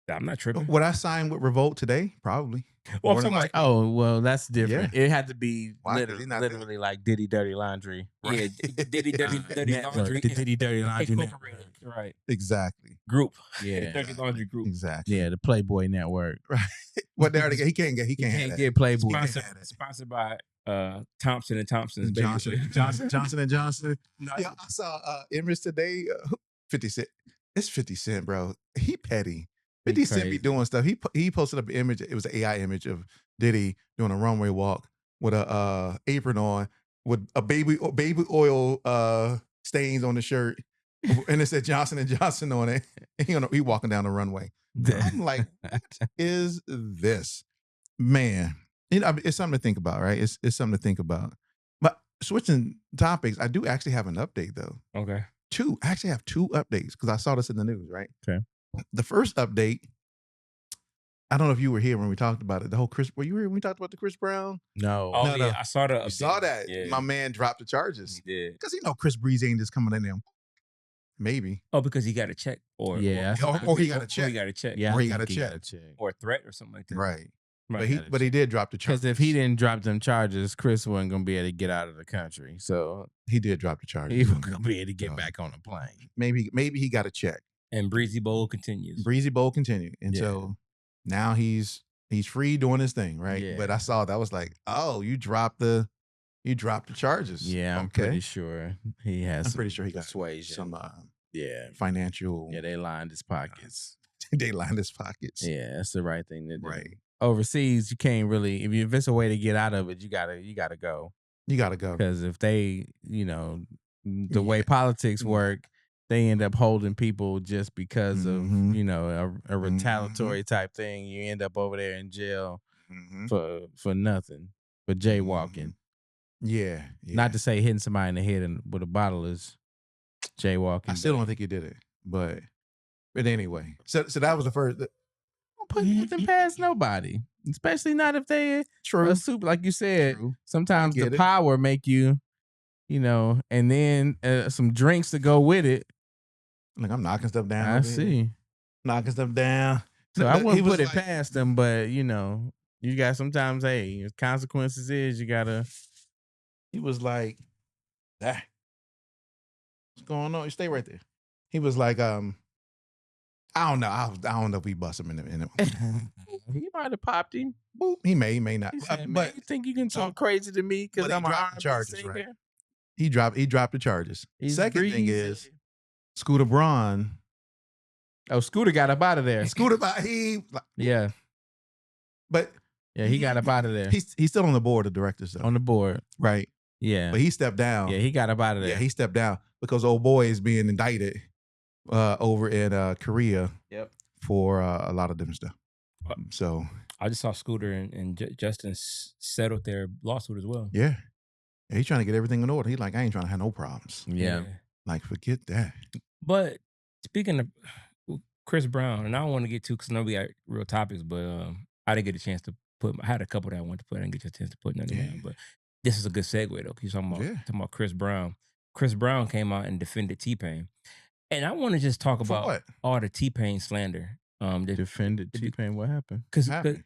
I'm not tripping. Would I sign with Revolt today? Probably. Well, More I'm than talking likely. Oh, well, that's different. It had to be Why? 'Cause he not literally like Diddy Dirty Laundry. Yeah, Diddy Dirty Network, Laundry. the Diddy Dirty Laundry Incorporated. Network. Right. Exactly. Group. Yeah. Dirty Laundry Group. Exactly. Yeah, the Playboy Network. Right. Well, they already he can't have Can't that. get Playboy. Sponsored by Thompson and Thompson's. Johnson and Johnson. No, Yeah, I saw image today. 50 Cent. It's 50 Cent, bro. He petty. 50 Cent be crazy. doing stuff. He posted up an image. It was an AI image of Diddy doing a runway walk with a apron on with a baby oil stains on the shirt, and it said Johnson and Johnson on it. And he walking down the runway. I'm like, what is this, man? You know, it's something to think about, right? It's something to think about. But switching topics, I do actually have an update though. Okay. I actually have two updates because I saw this in the news, right? Okay. The first update, I don't know if you were here when we talked about it. Were you here when we talked about the Chris Brown? No. Oh, No, yeah, no. I saw the. You saw that? Yeah. My man dropped the charges. He did. Because Chris Breeze ain't just coming in there. Maybe. Oh, because he got a check, or Yeah, or, that's Or what he got a or check. he got a check, Yeah, Or I he got think a check. or a threat, or something like that. Right. Right. But he did drop the charges. Because if he didn't drop them charges, Chris wasn't gonna be able to get out of the country. So He did drop the charges. he wasn't gonna be able to get back on a plane. Maybe he got a check. And Breezy Bowl continues. Breezy Bowl continued. And Yeah. so now he's free doing his thing, right? Yeah. But I saw that was like, oh, you dropped the charges. Yeah, I'm pretty sure he has. I'm pretty sure he got persuasion. some Yeah, financial. yeah, they lined his pockets. They lined his pockets. Yeah, that's the right thing to do. Right. Overseas, you can't really. If it's a way to get out of it, you gotta go. You got to go. Because if they, the way Yeah. politics work, they end up holding people just because Mhm. of, a retaliatory type thing. You end up over there in jail Mhm. for nothing, for jaywalking. Yeah. Not to say hitting somebody in the head with a bottle is jaywalking. I still don't think he did it, but anyway. So that was the first. don't put nothing past nobody, especially not if they True. a super. Like you said, True. sometimes I the get it. power make you, and then some drinks to go with it. Like I'm knocking stuff down. I over here. see. Knocking stuff down. So I He wouldn't was put it like- past them, but you got sometimes. Hey, consequences is you gotta. He was like, what's going on? You stay right there. He was like, I don't know. I don't know if we bust him in the He might have popped him. boop. He may not. He said, But "Man, you think you can so- talk crazy to me because but he I'm a dropped the R&B charges, singer?" right? he dropped the charges. He's Second thing breezy. is Scooter Braun. Oh, Scooter got up out of there. Scooter, Yeah, but he got up out of there he's still on the board of directors though, on the board. right? Yeah, But he stepped down. yeah, he got up out of there. Yeah, he stepped down because old boy is being indicted over in Korea. Yep. For a lot of different stuff. So I just saw Scooter and Justin settled their lawsuit as well. yeah, he's trying to get everything in order. He's like, I ain't trying to have no problems. Yeah. Like, forget that. But speaking of Chris Brown, and I don't want to get too because nobody got real topics, but I didn't get a chance to I had a couple that I wanted to put. I didn't get a chance to put none Yeah. down. But this is a good segue though. Because you're talking about Chris Brown. Chris Brown came out and defended T-Pain. And I want to just talk about what? all the T-Pain slander. Defended T-Pain. What happened? Because happened?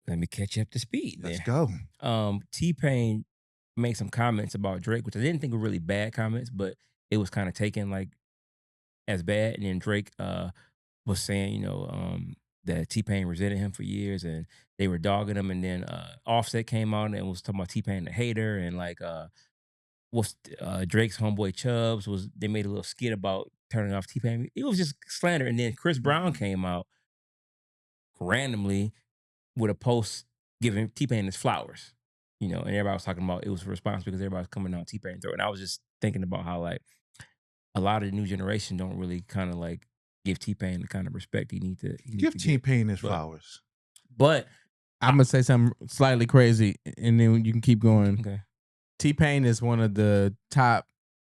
let me catch you up to speed. Let's then. go. T-Pain made some comments about Drake, which I didn't think were really bad comments, but it was kind of taken like as bad. And then Drake was saying, that T-Pain resented him for years and they were dogging him. And then Offset came out and was talking about T-Pain the hater and like Drake's homeboy Chubbs they made a little skit about turning off T-Pain. It was just slander. And then Chris Brown came out randomly with a post giving T-Pain his flowers, and everybody was talking about it was a response because everybody was coming out T-Pain's throat. And I was just thinking about how like a lot of the new generation don't really kind of like give T-Pain the kind of respect he needs to Give T-Pain his flowers. But I'm gonna say something slightly crazy, and then you can keep going. okay. T-Pain is one of the top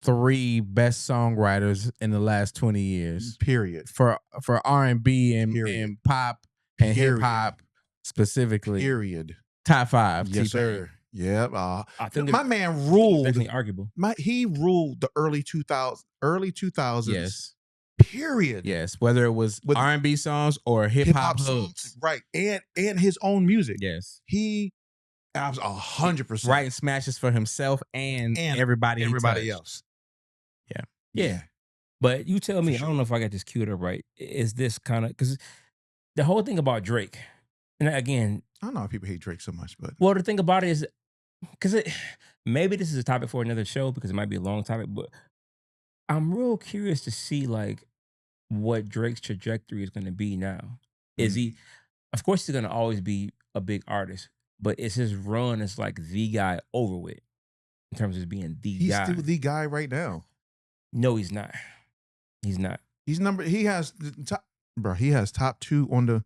3 best songwriters in the last 20 years. Period. For R&B Period. and pop and Period. hip hop specifically. Period. Top 5. Yes, T-Pain. sir. Yep. I think my man ruled. Definitely arguable. He ruled the early 2000s. Yes. Period. Yes. Whether it was With R&B songs or hip hop hooks. Right. And his own music. Yes. He was 100% writing smashes for himself and everybody else. Yeah. But you tell me, sure. I don't know if I got this queued up right. Is this kind of, because the whole thing about Drake, and again, I don't know if people hate Drake so much, but well, the thing about it is, because maybe this is a topic for another show because it might be a long topic, but I'm real curious to see like what Drake's trajectory is going to be now. Is he, of course, he's going to always be a big artist, but is his run as like the guy over with in terms of being the guy? He's still the guy right now. No, he's not. He's not. He has top, bro. He has top 2 on the.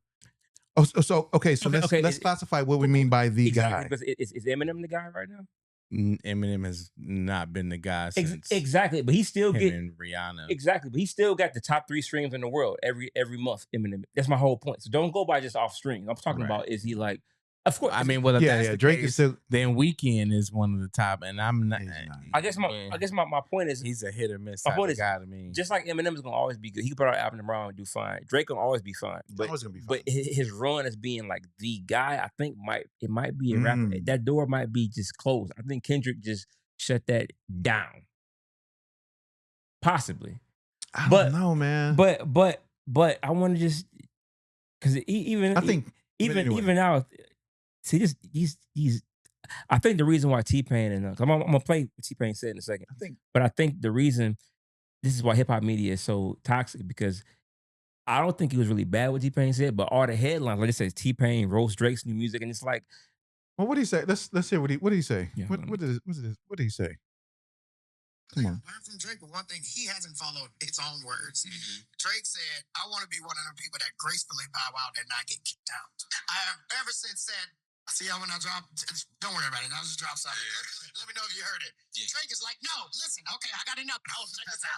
So let's classify what we mean by the guy. Because is Eminem the guy right now? Eminem has not been the guy since exactly, but he still him get and Rihanna. Exactly, but he still got the top 3 streams in the world every month. Eminem. That's my whole point. So don't go by just off streams. I'm talking about, is he like? Of course, I mean, well, if that's the Drake case, is still. then Weeknd is one of the top, and I'm not. I guess my point is he's a hit or miss. My point is, guy to me. Just like Eminem is gonna always be good. He can put out an album tomorrow and do fine. Drake gonna always be fine. But Always gonna be fine. But his run as being like the guy, I think it might be a rapper. That door might be just closed. I think Kendrick just shut that down. Possibly. I don't know, man. But I want to just, because even now, see, he's. I think the reason why T-Pain and I'm gonna play what T-Pain said in a second. But I think the reason this is why hip hop media is so toxic, because I don't think he was really bad what T-Pain said, but all the headlines, like it says T-Pain roast Drake's new music, and it's like, well, what did he say? Let's hear what did he say? Yeah, what did he say? Come on. Learn from Drake, but one thing, he hasn't followed his own words. Drake said, I want to be one of them people that gracefully bow out and not get kicked out. I have ever since said, see how when I drop, don't worry about it, I'll just drop something. Let me know if you heard it. Yeah. Drake is like, no, listen, okay, I got enough. Oh, check this out.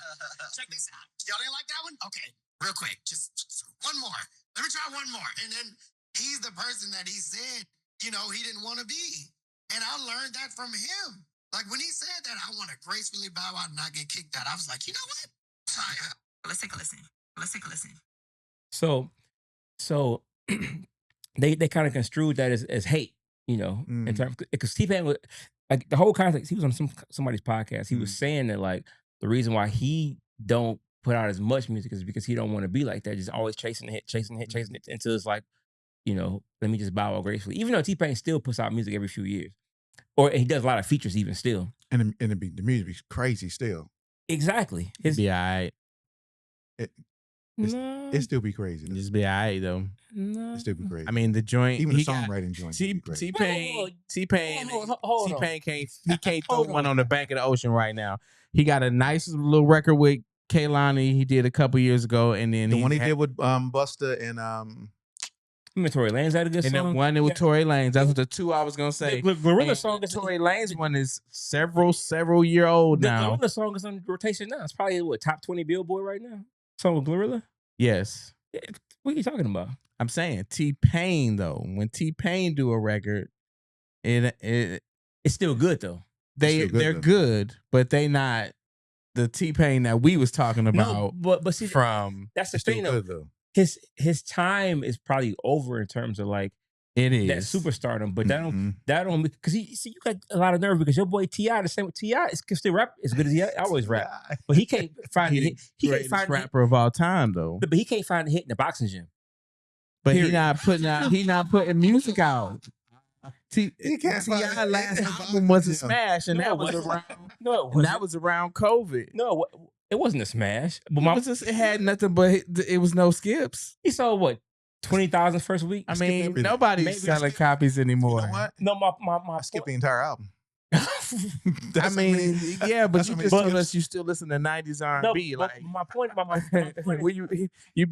Check this out. Y'all didn't like that one? Okay, real quick, just one more. Let me try one more. And then he's the person that he said, he didn't want to be. And I learned that from him. Like when he said that, I want to gracefully bow out and not get kicked out. I was like, you know what? Let's take a listen. So they kind of construed that as hate, in terms, because T-Pain was like, the whole context. He was on somebody's podcast. He was saying that like the reason why he don't put out as much music is because he don't want to be like that, just always chasing the hit until it's like, let me just bow out gracefully. Even though T-Pain still puts out music every few years. Or he does a lot of features even still. And the music be crazy still. Exactly. It'd be all right. It still be crazy. Though. Just be all right, though. No. It still be crazy. I mean, the joint. Even the songwriting joint. T-Pain can't throw one on the bank of the ocean right now. He got a nice little record with Kehlani he did a couple years ago. And then the one he did with Busta and Tory Lanez had a good song. And the one with Tory Lanez. That's what the 2 I was gonna say. The Gorilla song is Tory Lanez one is several year old now. The Gorilla song is on rotation now. It's probably top 20 Billboard right now. Song with Gorilla. Yes. What are you talking about? I'm saying T-Pain though. When T-Pain do a record, it's still good though. They're good, but they not the T-Pain that we was talking about. No, but see, from that's the thing though. His time is probably over in terms of like it is that superstardom, but that don't because you got a lot of nerve because your boy T.I. the same with T.I. can still rap as good as he always rap, but he can't find the hit. He can't find rapper of all time though. But he can't find the hit in the boxing gym. But he not putting music out. T.I. last album was a smash, and that was around COVID. No, it wasn't a smash. But it had nothing, but it was no skips. He sold what 20,000 first week. I mean, nobody's selling copies anymore. You know what? No, my skip the entire album. I mean, yeah, but you just told us you still listen to 90s R&B. No, like my point you've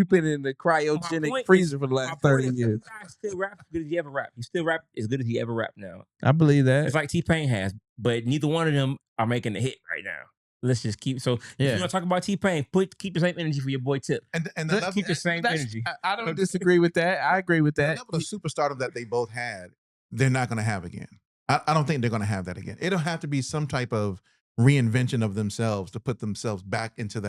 been in the cryogenic freezer for the last 30 years. Still rap as good as he ever rap. He still rap as good as he ever rap now. I believe that. It's like T-Pain has. but neither one of them are making a hit right now. Let's just keep. So if you want to talk about T-Pain, keep the same energy for your boy Tip. And Keep the same energy. I don't disagree with that. I agree with the that. level of superstardom that they both had, they're not going to have again. I don't think they're going to have that again. It'll have to be some type of reinvention of themselves to put themselves back into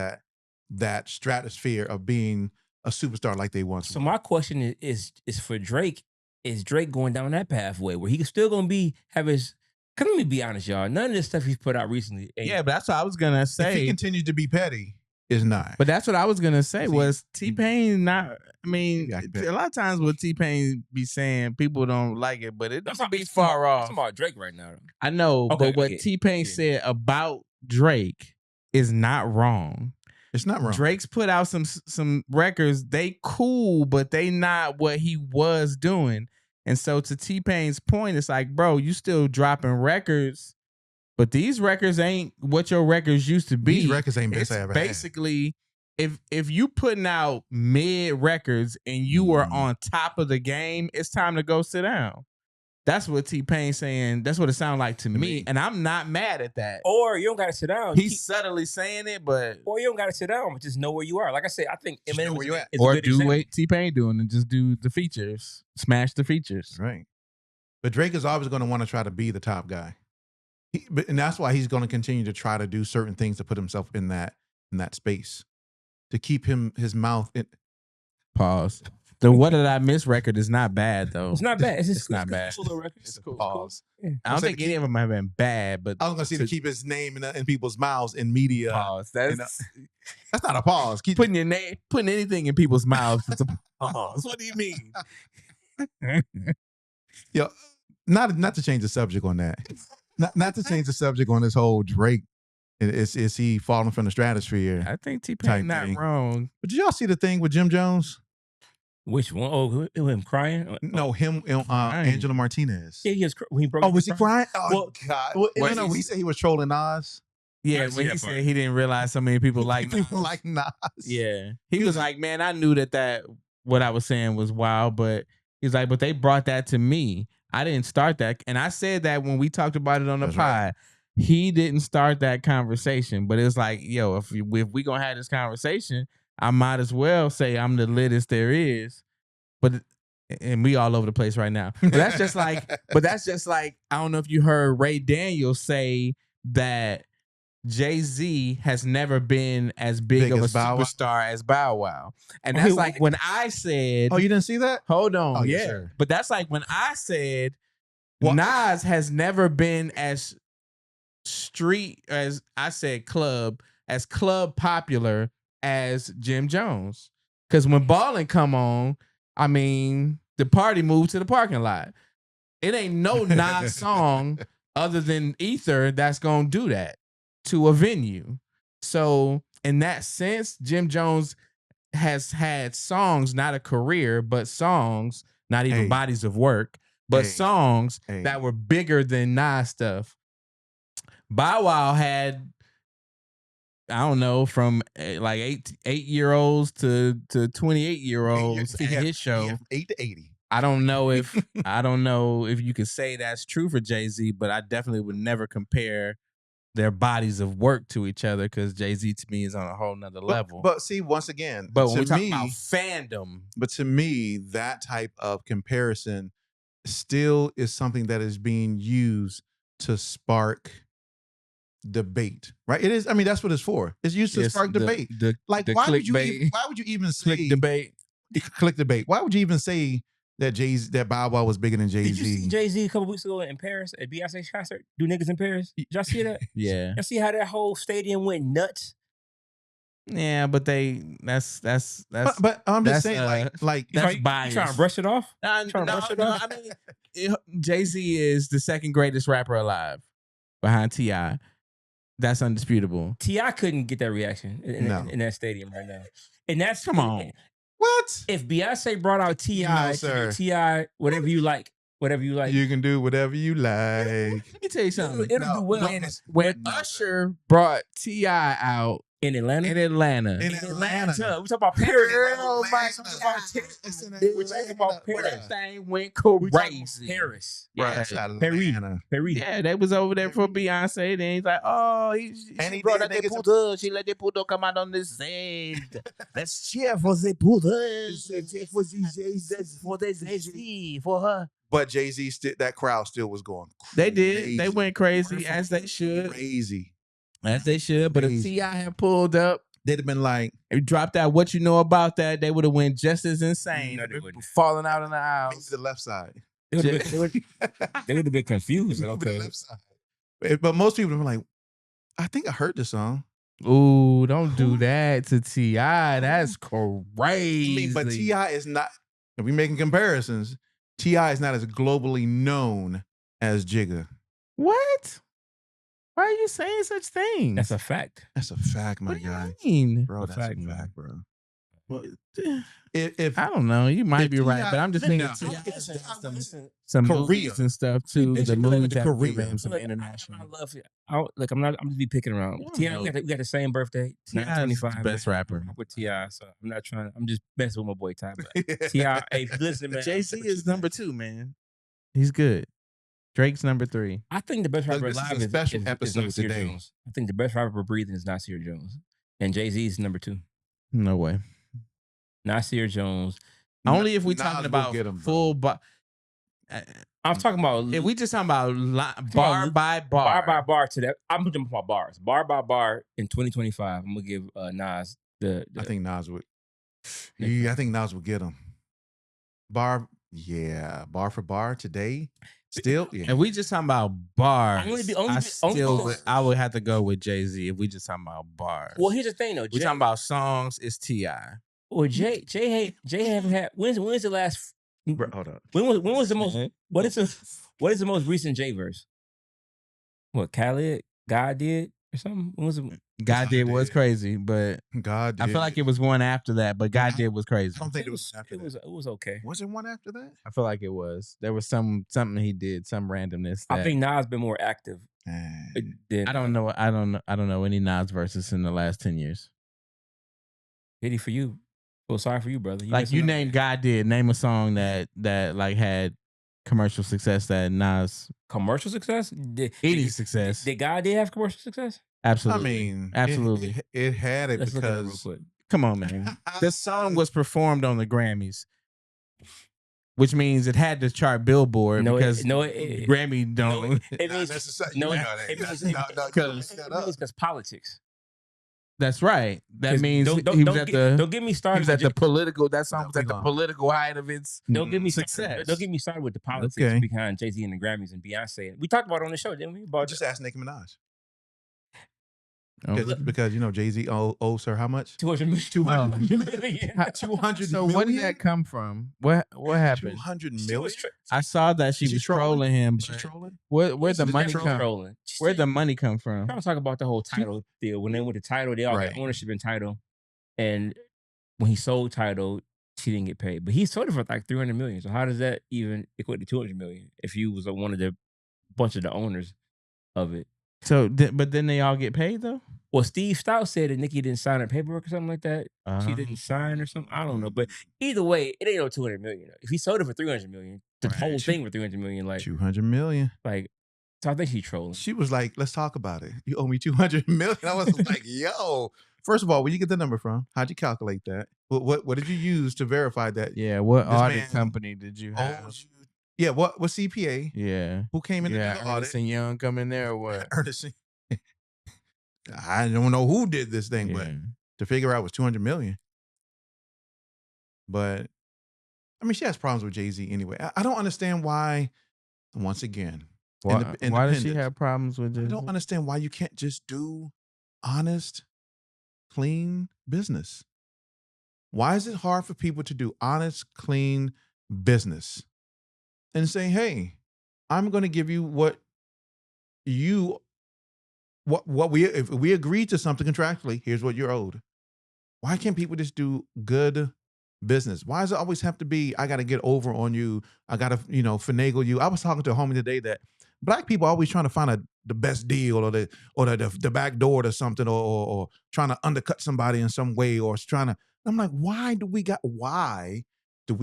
that stratosphere of being a superstar like they once So were. my question is for Drake. Is Drake going down that pathway where he's still going to have his? Cause let me be honest, y'all. None of this stuff he's put out recently. Yeah, but that's what I was gonna say. If he continues to be petty, is not. But that's what I was gonna say was T-Pain not. I mean, a lot of times what T-Pain be saying, people don't like it, but it doesn't be far off. I'm talking about Drake right now. I know, but what T-Pain said about Drake is not wrong. It's not wrong. Drake's put out some records. They cool, but they not what he was doing. And so to T-Pain's point, it's like, bro, you still dropping records, but these records ain't what your records used to be. These records ain't best I ever had. Basically, if you putting out mid records and you were on top of the game, it's time to go sit down. That's what T-Pain saying. That's what it sounds like to me. And I'm not mad at that. Or you don't got to sit down. He's subtly saying it, but... Or you don't got to sit down, but just know where you are. Like I said, I think Eminem where you at. Or do what T-Pain doing and just do the features. Smash the features. Right. But Drake is always going to want to try to be the top guy. And that's why he's going to continue to try to do certain things to put himself in that space. To keep his mouth in... Pause. The What Did I Miss record is not bad, though. It's not bad. It's not bad. It's cool. Pause. Cool. Yeah. I don't think any of them have been bad, but I was going to say to keep his name in people's mouths in media. Pause. That's not a pause. Keep putting your name, putting anything in people's mouths. It's a pause. What do you mean? Yo, not to change the subject on that. Not to change the subject on this whole Drake. Is he falling from the stratosphere? I think T-Pain not wrong. But did y'all see the thing with Jim Jones? Which one? Oh, him crying? No, him. Angela Martinez. Yeah, he broke. Oh, was he crying? Oh God! Well, he said he was trolling Nas. Yeah, when he said he didn't realize so many people like Nas. like Nas. Yeah, he was like, man, I knew that what I was saying was wild, but he's like, but they brought that to me. I didn't start that, and I said that when we talked about it on the pod. Right. He didn't start that conversation, but it's like, yo, if we gonna have this conversation, I might as well say I'm the littest there is. And we all over the place right now. But that's just like, I don't know if you heard Ray Daniels say that Jay-Z has never been as big of a superstar as Bow Wow. And that's like when I said... Oh, you didn't see that? Hold on. Oh, yeah. Sure. But that's like when I said Nas has never been as street, as I said club popular as Jim Jones. Because when Ballin' come on, I mean, the party moved to the parking lot. It ain't no Nas song other than Ether that's going to do that to a venue. So in that sense, Jim Jones has had songs, not a career, but songs, not even bodies of work, but songs that were bigger than Nas stuff. Bow Wow had, I don't know, from like 8-year-olds to 28-year-olds at his show. 8 to 80. I don't know if you could say that's true for Jay-Z, but I definitely would never compare their bodies of work to each other because Jay-Z to me is on a whole nother level. But see, once again, but when we talk about fandom, but to me, that type of comparison still is something that is being used to spark debate, right? It is. I mean, that's what it's for. It's used to spark debate. Why would you even say click debate? Click debate. Why would you even say that Bow Wow was bigger than Jay-Z? Did you see Jay-Z a couple weeks ago in Paris at Beyonce's concert? Do niggas in Paris? Did y'all see that? Yeah. Y'all see how that whole stadium went nuts? Yeah, but that's. But I'm just saying, like that's biased. You trying to brush it off? I mean, Jay-Z is the second greatest rapper alive, behind T.I. That's undisputable. T.I. couldn't get that reaction in that stadium right now. And that's come on. What? If Beyonce brought out T.I., T.I., whatever you like. You can do whatever you like. Let me tell you something. It'll do well. When Usher brought T.I. out, In Atlanta? In Atlanta. We talking about Paris. Girl, Atlanta. We're talking about Paris. That thing went We talking about crazy. Paris. Bruh, Yeah. it's Atlanta. Paris. Yeah, they was over there for Beyonce. Then he's like, oh, And he she brought did out the niggas- poodle. She let the poodle come out on the stage. Let's cheer for the poodle. For the Jay-Z, for her. But Jay-Z, that crowd still was going crazy. They did. They went crazy, as they should. Crazy. As they should. But if Crazy. T.I. had pulled up, They'd have been like, and dropped out What You Know About That, they would have went just as insane. No, they wouldn't. Falling out in the maybe aisles. the left side. They would have been confused. Maybe Okay. the left side. But most people were like, I think I heard the song. Ooh, don't do that to T.I. That's I crazy. mean, but T.I. is not, if we're making comparisons, T.I. is not as globally known as Jigga. What? Why are you saying such things? That's a fact. That's a fact, my What do you guy. mean? Bro, that's a fact, man. fact, bro. Well, if I don't know. You might if be right, T.I. but I'm just thinking No. some Korea. movies and stuff too. They The should go movies to that Korea. give him some Look, international. I love it. I'm just be picking around. Yeah, T.I. no. we got the same birthday. T.I. is the 9/25, best man. rapper. With T.I. So I'm not trying. I'm just messing with my boy Ty. But T.I. Hey, listen, man. Jay-Z is number 2, man. He's good. Drake's number 3. I think the best Look, rapper this is alive a is special is episode Nasir today. Jones. I think the best rapper breathing is Nasir Jones, and Jay-Z is number 2. No way. Nasir Jones. Only if we Nas talking will about get him, bro. full bar. I'm talking about If we just talking about bar by bar. bar by bar to that. I'm talking about bars. Bar by bar in 2025. I'm gonna give Nas the I think Nas would. Yeah, I think Nas would get him. Bar for bar today. Still, yeah. If we just talking about bars, I would have to go with Jay-Z if we just talking about bars. Well, here's the thing though. we talking about songs, it's T.I. Well, Jay haven't had. When's the last? Bro, hold up. When was the most? What is the most recent J verse? What Khaled God did or something? When was it? God Did was did. crazy, but God did. I feel like it was one after that. But God Did was crazy. I don't think it was after It that. was okay. Was it one after that? I feel like it was. There was something he did, some randomness. I that- think Nas been more active. Than I don't know. I don't know any Nas verses in the last 10 years. Pity for you. Well, sorry for you, brother. Like missing you out. named God Did. Name a song that like had commercial success that Nas commercial success. Did success. Did God did have commercial success? I Absolutely. mean, Absolutely. it had it Let's look at it real because quick. Come on, man. This song was performed on the Grammys, which means it had to chart Billboard because Grammy don't. It means necessarily. because politics. That's right. That 'Cause means don't get me he started. was at the political. That song No, was at the we political height of its. Don't get me success. Don't get me started with the politics Okay. behind Jay-Z and the Grammys and Beyonce. We talked about it on the show, didn't we? About Just ask Nicki Minaj. Oh. Because Jay-Z owes her how much? 200 million. 200 200. So where did that come from? What happened? 200 She million? was I saw that she Is she was trolling? trolling him. Is she but trolling? Where'd the She was money definitely come? trolling. Where'd the money come from? I'm talking about the whole title deal. When they went to title, they all Right. got ownership in title. And when he sold title, she didn't get paid. But he sold it for like 300 million. So how does that even equate to 200 million if you was one of the bunch of the owners of it? So, but then they all get paid though. Well, Steve Stout said that Nicki didn't sign her paperwork or something like that. Uh-huh. She didn't sign or something. I don't know. But either way, it ain't no 200 million. If he sold it for 300 million, the Right. whole thing for 300 million, 200 million. so I think she's trolling. She was like, let's talk about it. You owe me 200 million. I was like, yo. First of all, where'd you get the number from? How'd you calculate that? What did you use to verify that? Yeah. What This audit man company did you have? owes you? Yeah, what CPA? Yeah. Who came in Yeah. to do the audit? Ernst and Young come in there or what? Ernest. I don't know who did this thing, but Yeah. to figure out was 200 million. But I mean, she has problems with Jay-Z anyway. I don't understand why, once again, Why does she independence. have problems with I this? don't understand why you can't just do honest, clean business. Why is it hard for people to do honest, clean business and say, hey, I'm going to give you what if we agree to something contractually, here's what you're owed. Why can't people just do good business? Why does it always have to be, I got to get over on you. I got to, finagle you. I was talking to a homie today that Black people are always trying to find the best deal or the back door to something or trying to undercut somebody in some way or trying to. I'm like, why do we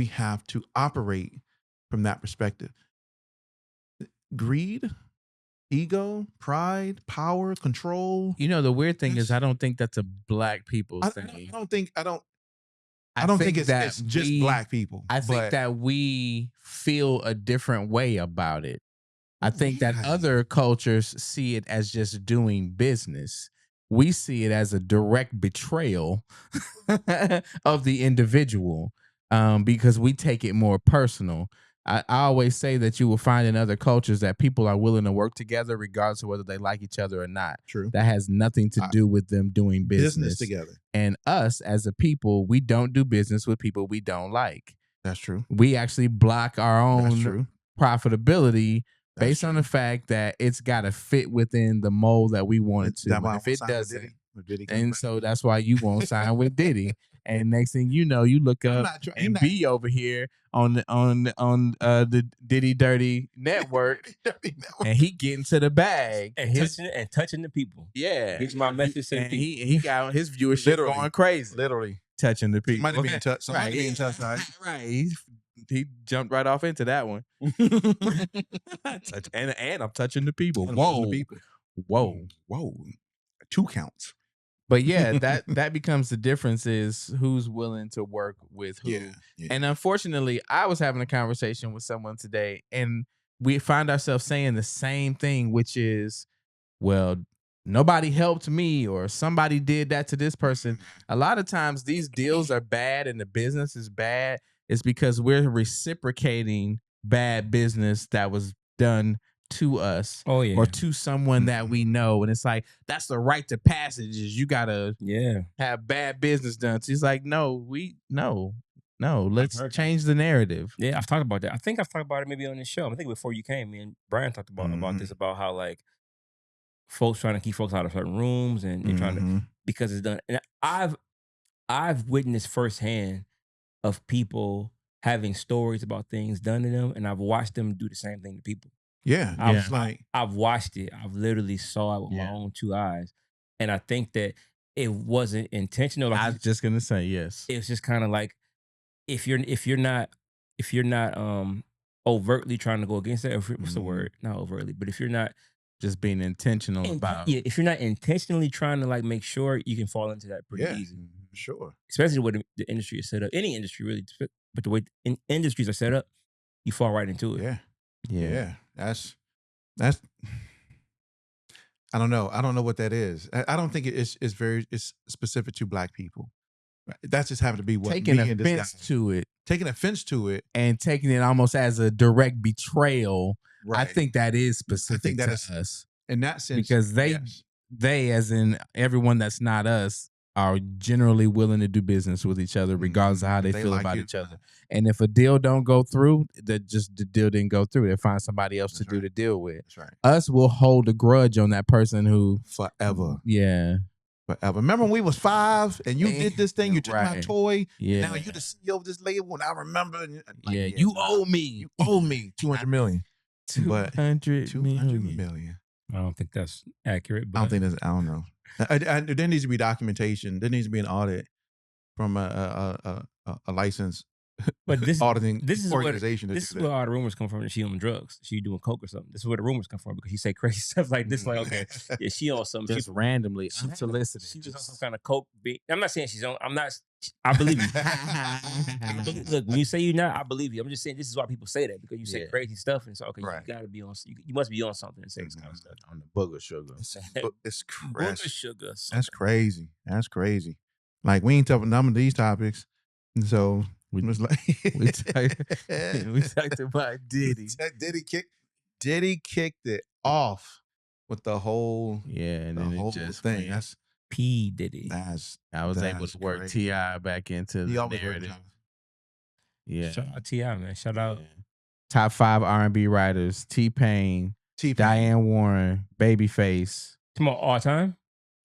have to operate from that perspective? Greed, ego, pride, power, control. You know, the weird thing is I don't think that's a black people thing. I don't think it's just black people. I think that we feel a different way about it. I think that other cultures see it as just doing business. We see it as a direct betrayal of the individual because we take it more personal. I always say that you will find in other cultures that people are willing to work together regardless of whether they like each other or not. True. That has nothing to do with them doing business together. And us as a people, we don't do business with people we don't like. That's true. We actually block our own profitability based on the fact that it's got to fit within the mold that we want it to. But if it doesn't, and so that's why you won't sign with Diddy. And next thing you know, you look up and be over here on the Diddy Dirty Network, and he getting to the bag and touching the people. Yeah, get my message. And he got his viewership going crazy. Literally touching the people. Somebody being touched. Right. Being touched. Right. He jumped right off into that one. and I'm touching the people. Whoa. 2 counts. But yeah, that becomes the difference is who's willing to work with who. Yeah. And unfortunately, I was having a conversation with someone today and we find ourselves saying the same thing, which is, well, nobody helped me or somebody did that to this person. A lot of times these deals are bad and the business is bad. It's because we're reciprocating bad business that was done to us or to someone that we know. And it's like, that's the right to passage is you got to have bad business done. So he's like, no, let's change the narrative. Yeah, I've talked about that. I think I've talked about it maybe on this show. I think before you came, me and Brian talked about this, about how like folks trying to keep folks out of certain rooms and trying to, because it's done. And I've witnessed firsthand of people having stories about things done to them, and I've watched them do the same thing to people. Yeah, I've watched it. I've literally saw it with my own 2 eyes, and I think that it wasn't intentional. Like, I was just gonna say yes. It was just kind of like if you're not overtly trying to go against that. What's the word? Not overtly, but if you're not just being intentional about if you're not intentionally trying to like make sure, you can fall into that pretty easy. Sure. Especially the way the industry is set up. Any industry really, but the way industries are set up, you fall right into it. Yeah. That's I don't know. I don't know what that is. I don't think it's specific to black people. That's just happened to be what taking offense to it. Taking offense to it. And taking it almost as a direct betrayal. Right. I think that is specific to us. In that sense. Because they, as in everyone that's not us, are generally willing to do business with each other regardless of how they feel about each other. And if a deal don't go through, the deal didn't go through. They find somebody else to do the deal with. That's right. Us will hold a grudge on that person who forever. Yeah. Forever. Remember when we was 5 and you did this thing, you took my toy. Yeah. Now you the CEO of this label, and I remember. You owe me. You owe me $200 million. 200 million. I don't think that's accurate. But I don't know. There needs to be documentation. There needs to be an audit from a licensed auditing organization. This is where all the rumors come from that she on drugs. She doing coke or something. This is where the rumors come from because she say crazy stuff like this. Like, okay, yeah, she on something. Just randomly, unsolicited. She was on some kind of coke. I'm not saying she's on. I'm not. I believe you. Look, when you say you're not, I believe you. I'm just saying this is why people say that, because you say crazy stuff, and so okay, you gotta be on. You must be on something and say this kind of stuff. On the booger sugar. It's crazy. Booger sugar. That's crazy. That's crazy. Like, we ain't talking none of these topics, and so we was like we talked about Diddy. Diddy kicked it off with the whole and then whole it just thing. That's P Diddy. I was able to work crazy. T.I. back into the narrative. Yeah. Shout out T.I., man. Shout out. Top 5 R&B writers: T-Pain, Diane Warren, Babyface. Come on, all time.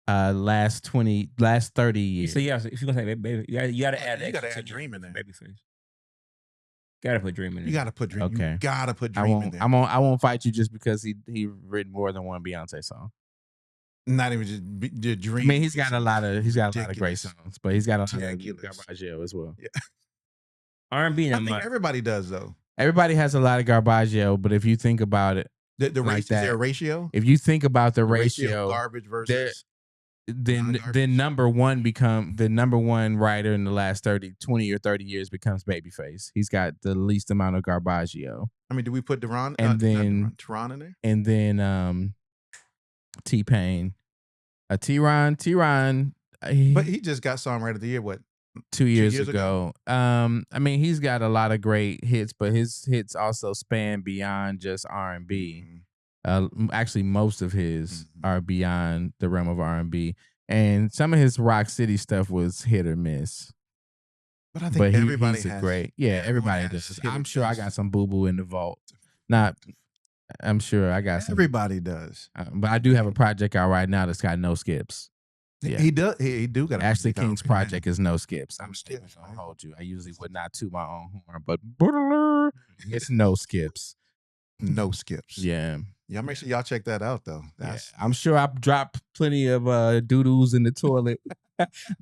Last 30 years. So yeah, if you're gonna say baby, you gotta add. You gotta add Dream in there. Babyface. Gotta put Dream in You there. gotta put Dream. Okay. You gotta put I Dream in won't. there. I won't fight you just because he written more than one Beyonce song. Not even just the Dream. I mean, he's got a lot of great ridiculous. songs, but he's got a lot Ridiculous. of Garbaggio as well. Yeah. R&B. I think everybody does though. Everybody has a lot of Garbaggio, but if you think about it, The like race, is that. there a ratio? if you think about the of ratio, garbage versus then non-garbage? number one writer in the last 20 or 30 years becomes Babyface. He's got the least amount of Garbaggio. I mean, do we put Deron And then- Teron in there? And then T-Pain. T-Ron, But he just got Songwriter of the Year. What? 2 years years ago. I mean, he's got a lot of great hits, but his hits also span beyond just R&B. Actually, most of his are beyond the realm of R&B, and some of his Rock City stuff was hit or miss. But I think everybody he's a has great. Yeah, everybody does. hit or I'm sure I miss. got some boo boo in the vault. I'm sure I got some. Everybody does. But I do have a project out right now that's got no skips. Yeah. He does. He do got Ashley project out King's right now. project is no skips. I'm No still skips, gonna right? hold you. I usually would not toot my own horn, but it's no skips. No skips. Yeah. Y'all make sure y'all check that out though. Yeah, I'm sure I've dropped plenty of doo-doos in the toilet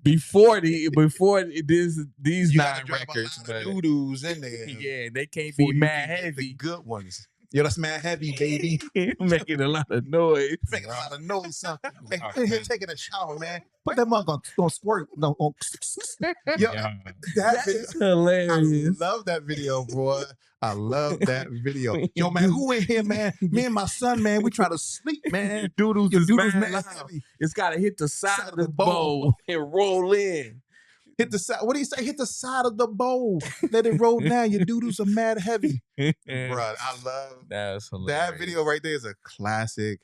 before these you 9 records. But doo-doos in there. yeah, they can't before be you mad can get the heavy. good ones. Yo, that's mad heavy, baby. Making a lot of noise. Making a lot of noise. Son. Hey, in here taking a shower, man. Put that mug on squirt. No, on. Yo, that video, That's hilarious. I love that video, boy. I love that video. Yo, man, who in here, man? Me and my son, man, we try to sleep, man. Doodles Your is doodles mad mad loud. heavy. It's got to hit the side of the bowl and roll in. Hit the side. What do you say? Hit the side of the bowl. Let it roll down. Your doodles are mad heavy. Bruh, I love That's hilarious. that video right there is a classic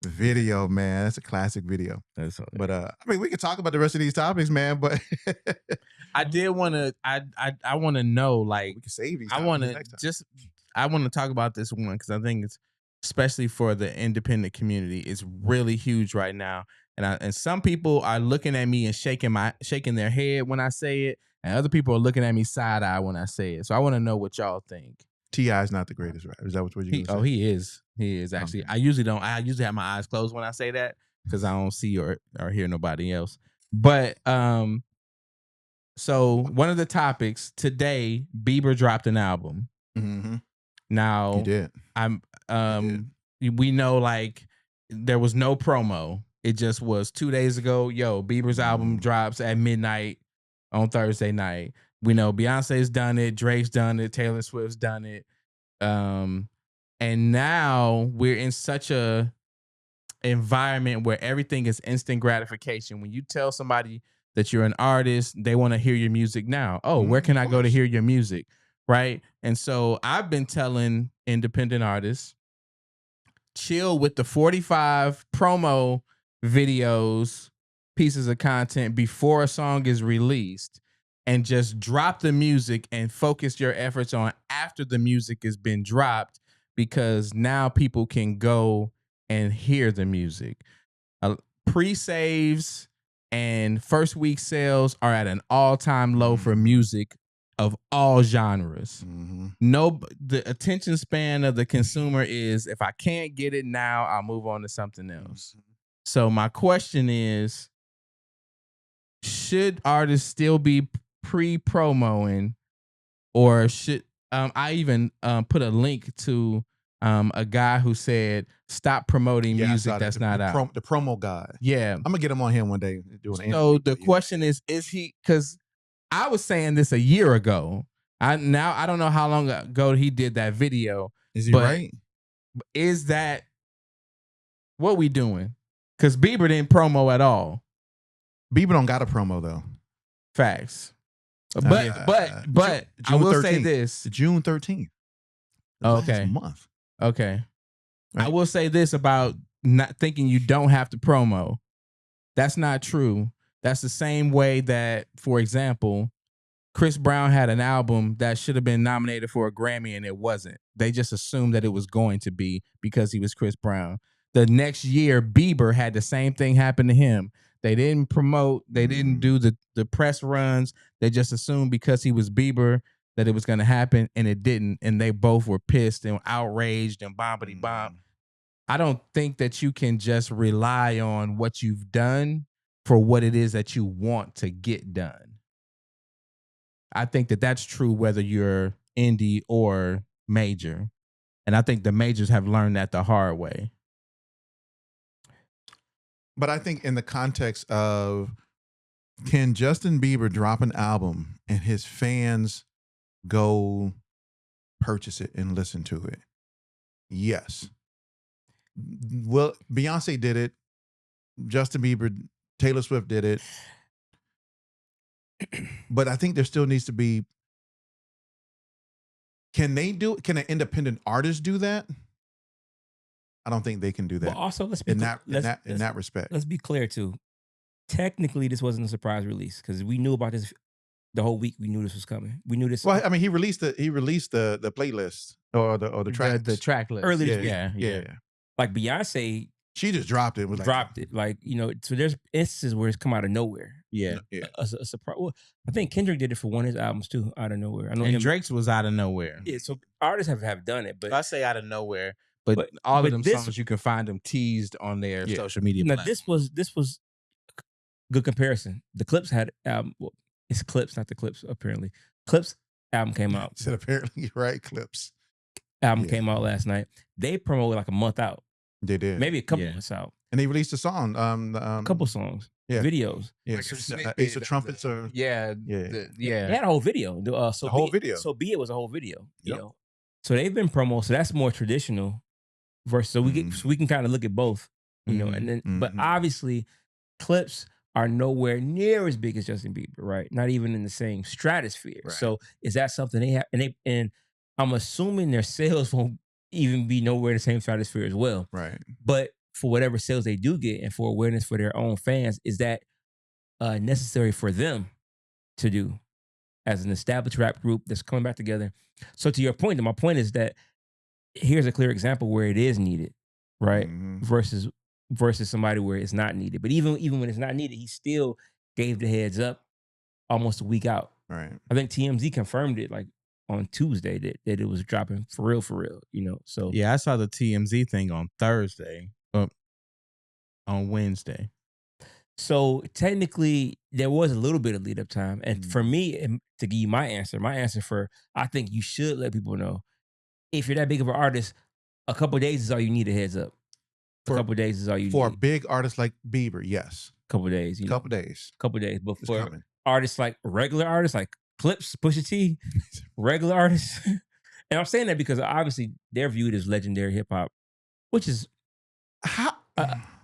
video, man. That's a classic video. That's hilarious. But I mean, we could talk about the rest of these topics, man. But I did want to. I want to know, like, we can save these. I topics want for to next time. I want to talk about this one because I think it's, especially for the independent community, it's really huge right now. And some people are looking at me and shaking their head when I say it, and other people are looking at me side eye when I say it. So I want to know what y'all think. T.I. is not the greatest rapper. Is that what you're going to say? He is. He is actually. Okay. I usually have my eyes closed when I say that because I don't see or hear nobody else. But so one of the topics today, Bieber dropped an album. Mm-hmm. Now He did. we know, like, there was no promo. It just was 2 days ago. Yo, Bieber's album drops at midnight on Thursday night. We know Beyonce's done it, Drake's done it, Taylor Swift's done it. And now we're in such a environment where everything is instant gratification. When you tell somebody that you're an artist, they want to hear your music now. Oh, where can I go to hear your music? Right? And so I've been telling independent artists, chill with the 45 promo videos, pieces of content before a song is released, and just drop the music and focus your efforts on after the music has been dropped, because now people can go and hear the music. Pre-saves and first week sales are at an all-time low for music of all genres. Mm-hmm. The attention span of the consumer is, if I can't get it now, I'll move on to something else. Mm-hmm. So my question is, should artists still be pre-promoing, or should I even put a link to a guy who said, stop promoting music that's not out. The promo guy. Yeah. I'm gonna get him on here one day. So the question is he, because I was saying this a year ago. I don't know how long ago he did that video. Is he right? Is that what we doing? Because Bieber didn't promo at all. Bieber don't got a promo though. Facts. But I will say this. June 13th. Okay. Last month. Okay. Right. I will say this about not thinking you don't have to promo. That's not true. That's the same way that, for example, Chris Brown had an album that should have been nominated for a Grammy and it wasn't. They just assumed that it was going to be because he was Chris Brown. The next year, Bieber had the same thing happen to him. They didn't promote. They didn't do the press runs. They just assumed because he was Bieber that it was going to happen, and it didn't, and they both were pissed and outraged and bombity bomb. I don't think that you can just rely on what you've done for what it is that you want to get done. I think that that's true whether you're indie or major. And I think the majors have learned that the hard way. But I think in the context of, can Justin Bieber drop an album and his fans go purchase it and listen to it? Yes. Well, Beyonce did it. Justin Bieber, Taylor Swift did it. But I think there still needs to be. Can an independent artist do that? I don't think they can do that. But also, let's be in that respect. Let's be clear too. Technically, this wasn't a surprise release because we knew about this the whole week. We knew this was coming. We knew this. Well, I mean, he released the playlist or the track the track list. Earlier, yeah. Like Beyonce, she just dropped it. Like, you know. So there's instances where it's come out of nowhere. Yeah. A surprise. Well, I think Kendrick did it for one of his albums too, out of nowhere. I know Drake's was out of nowhere. Yeah. So artists have done it, but I say out of nowhere. But all of them songs, you can find them teased on their social media platforms. This was good comparison. The Clips had album. Well, it's Clips, not the Clips. Apparently, Clips album came out. Said apparently, right? Clips album came out last night. They promoted like a month out. They did, maybe a couple months out, and they released a song. A couple songs, videos. Yeah, Ace of Trumpets or They had a whole video. So the whole video. So Be It was a whole video. You know, so they've been promo. So that's more traditional. Versus, so we can kind of look at both, you know, and then but obviously, Clips are nowhere near as big as Justin Bieber, right? Not even in the same stratosphere. Right. So is that something they have? And I'm assuming their sales won't even be nowhere in the same stratosphere as well. Right. But for whatever sales they do get and for awareness for their own fans, is that necessary for them to do as an established rap group that's coming back together? So to your point, my point is that here's a clear example where it is needed, right? Versus somebody where it's not needed. But even when it's not needed, he still gave the heads up almost a week out. Right. I think TMZ confirmed it like on Tuesday that it was dropping for real, you know. So yeah, I saw the TMZ thing on Thursday, on Wednesday. So technically, there was a little bit of lead up time, and for me, to give you my answer for I think you should let people know. If you're that big of an artist, a couple of days is all you need a heads up. A couple of days is all you need. For a big artist like Bieber, yes. Couple of days. Couple days. But for artists like regular artists like Clips, Pusha T, regular artists. And I'm saying that because obviously they're viewed as legendary hip hop, which is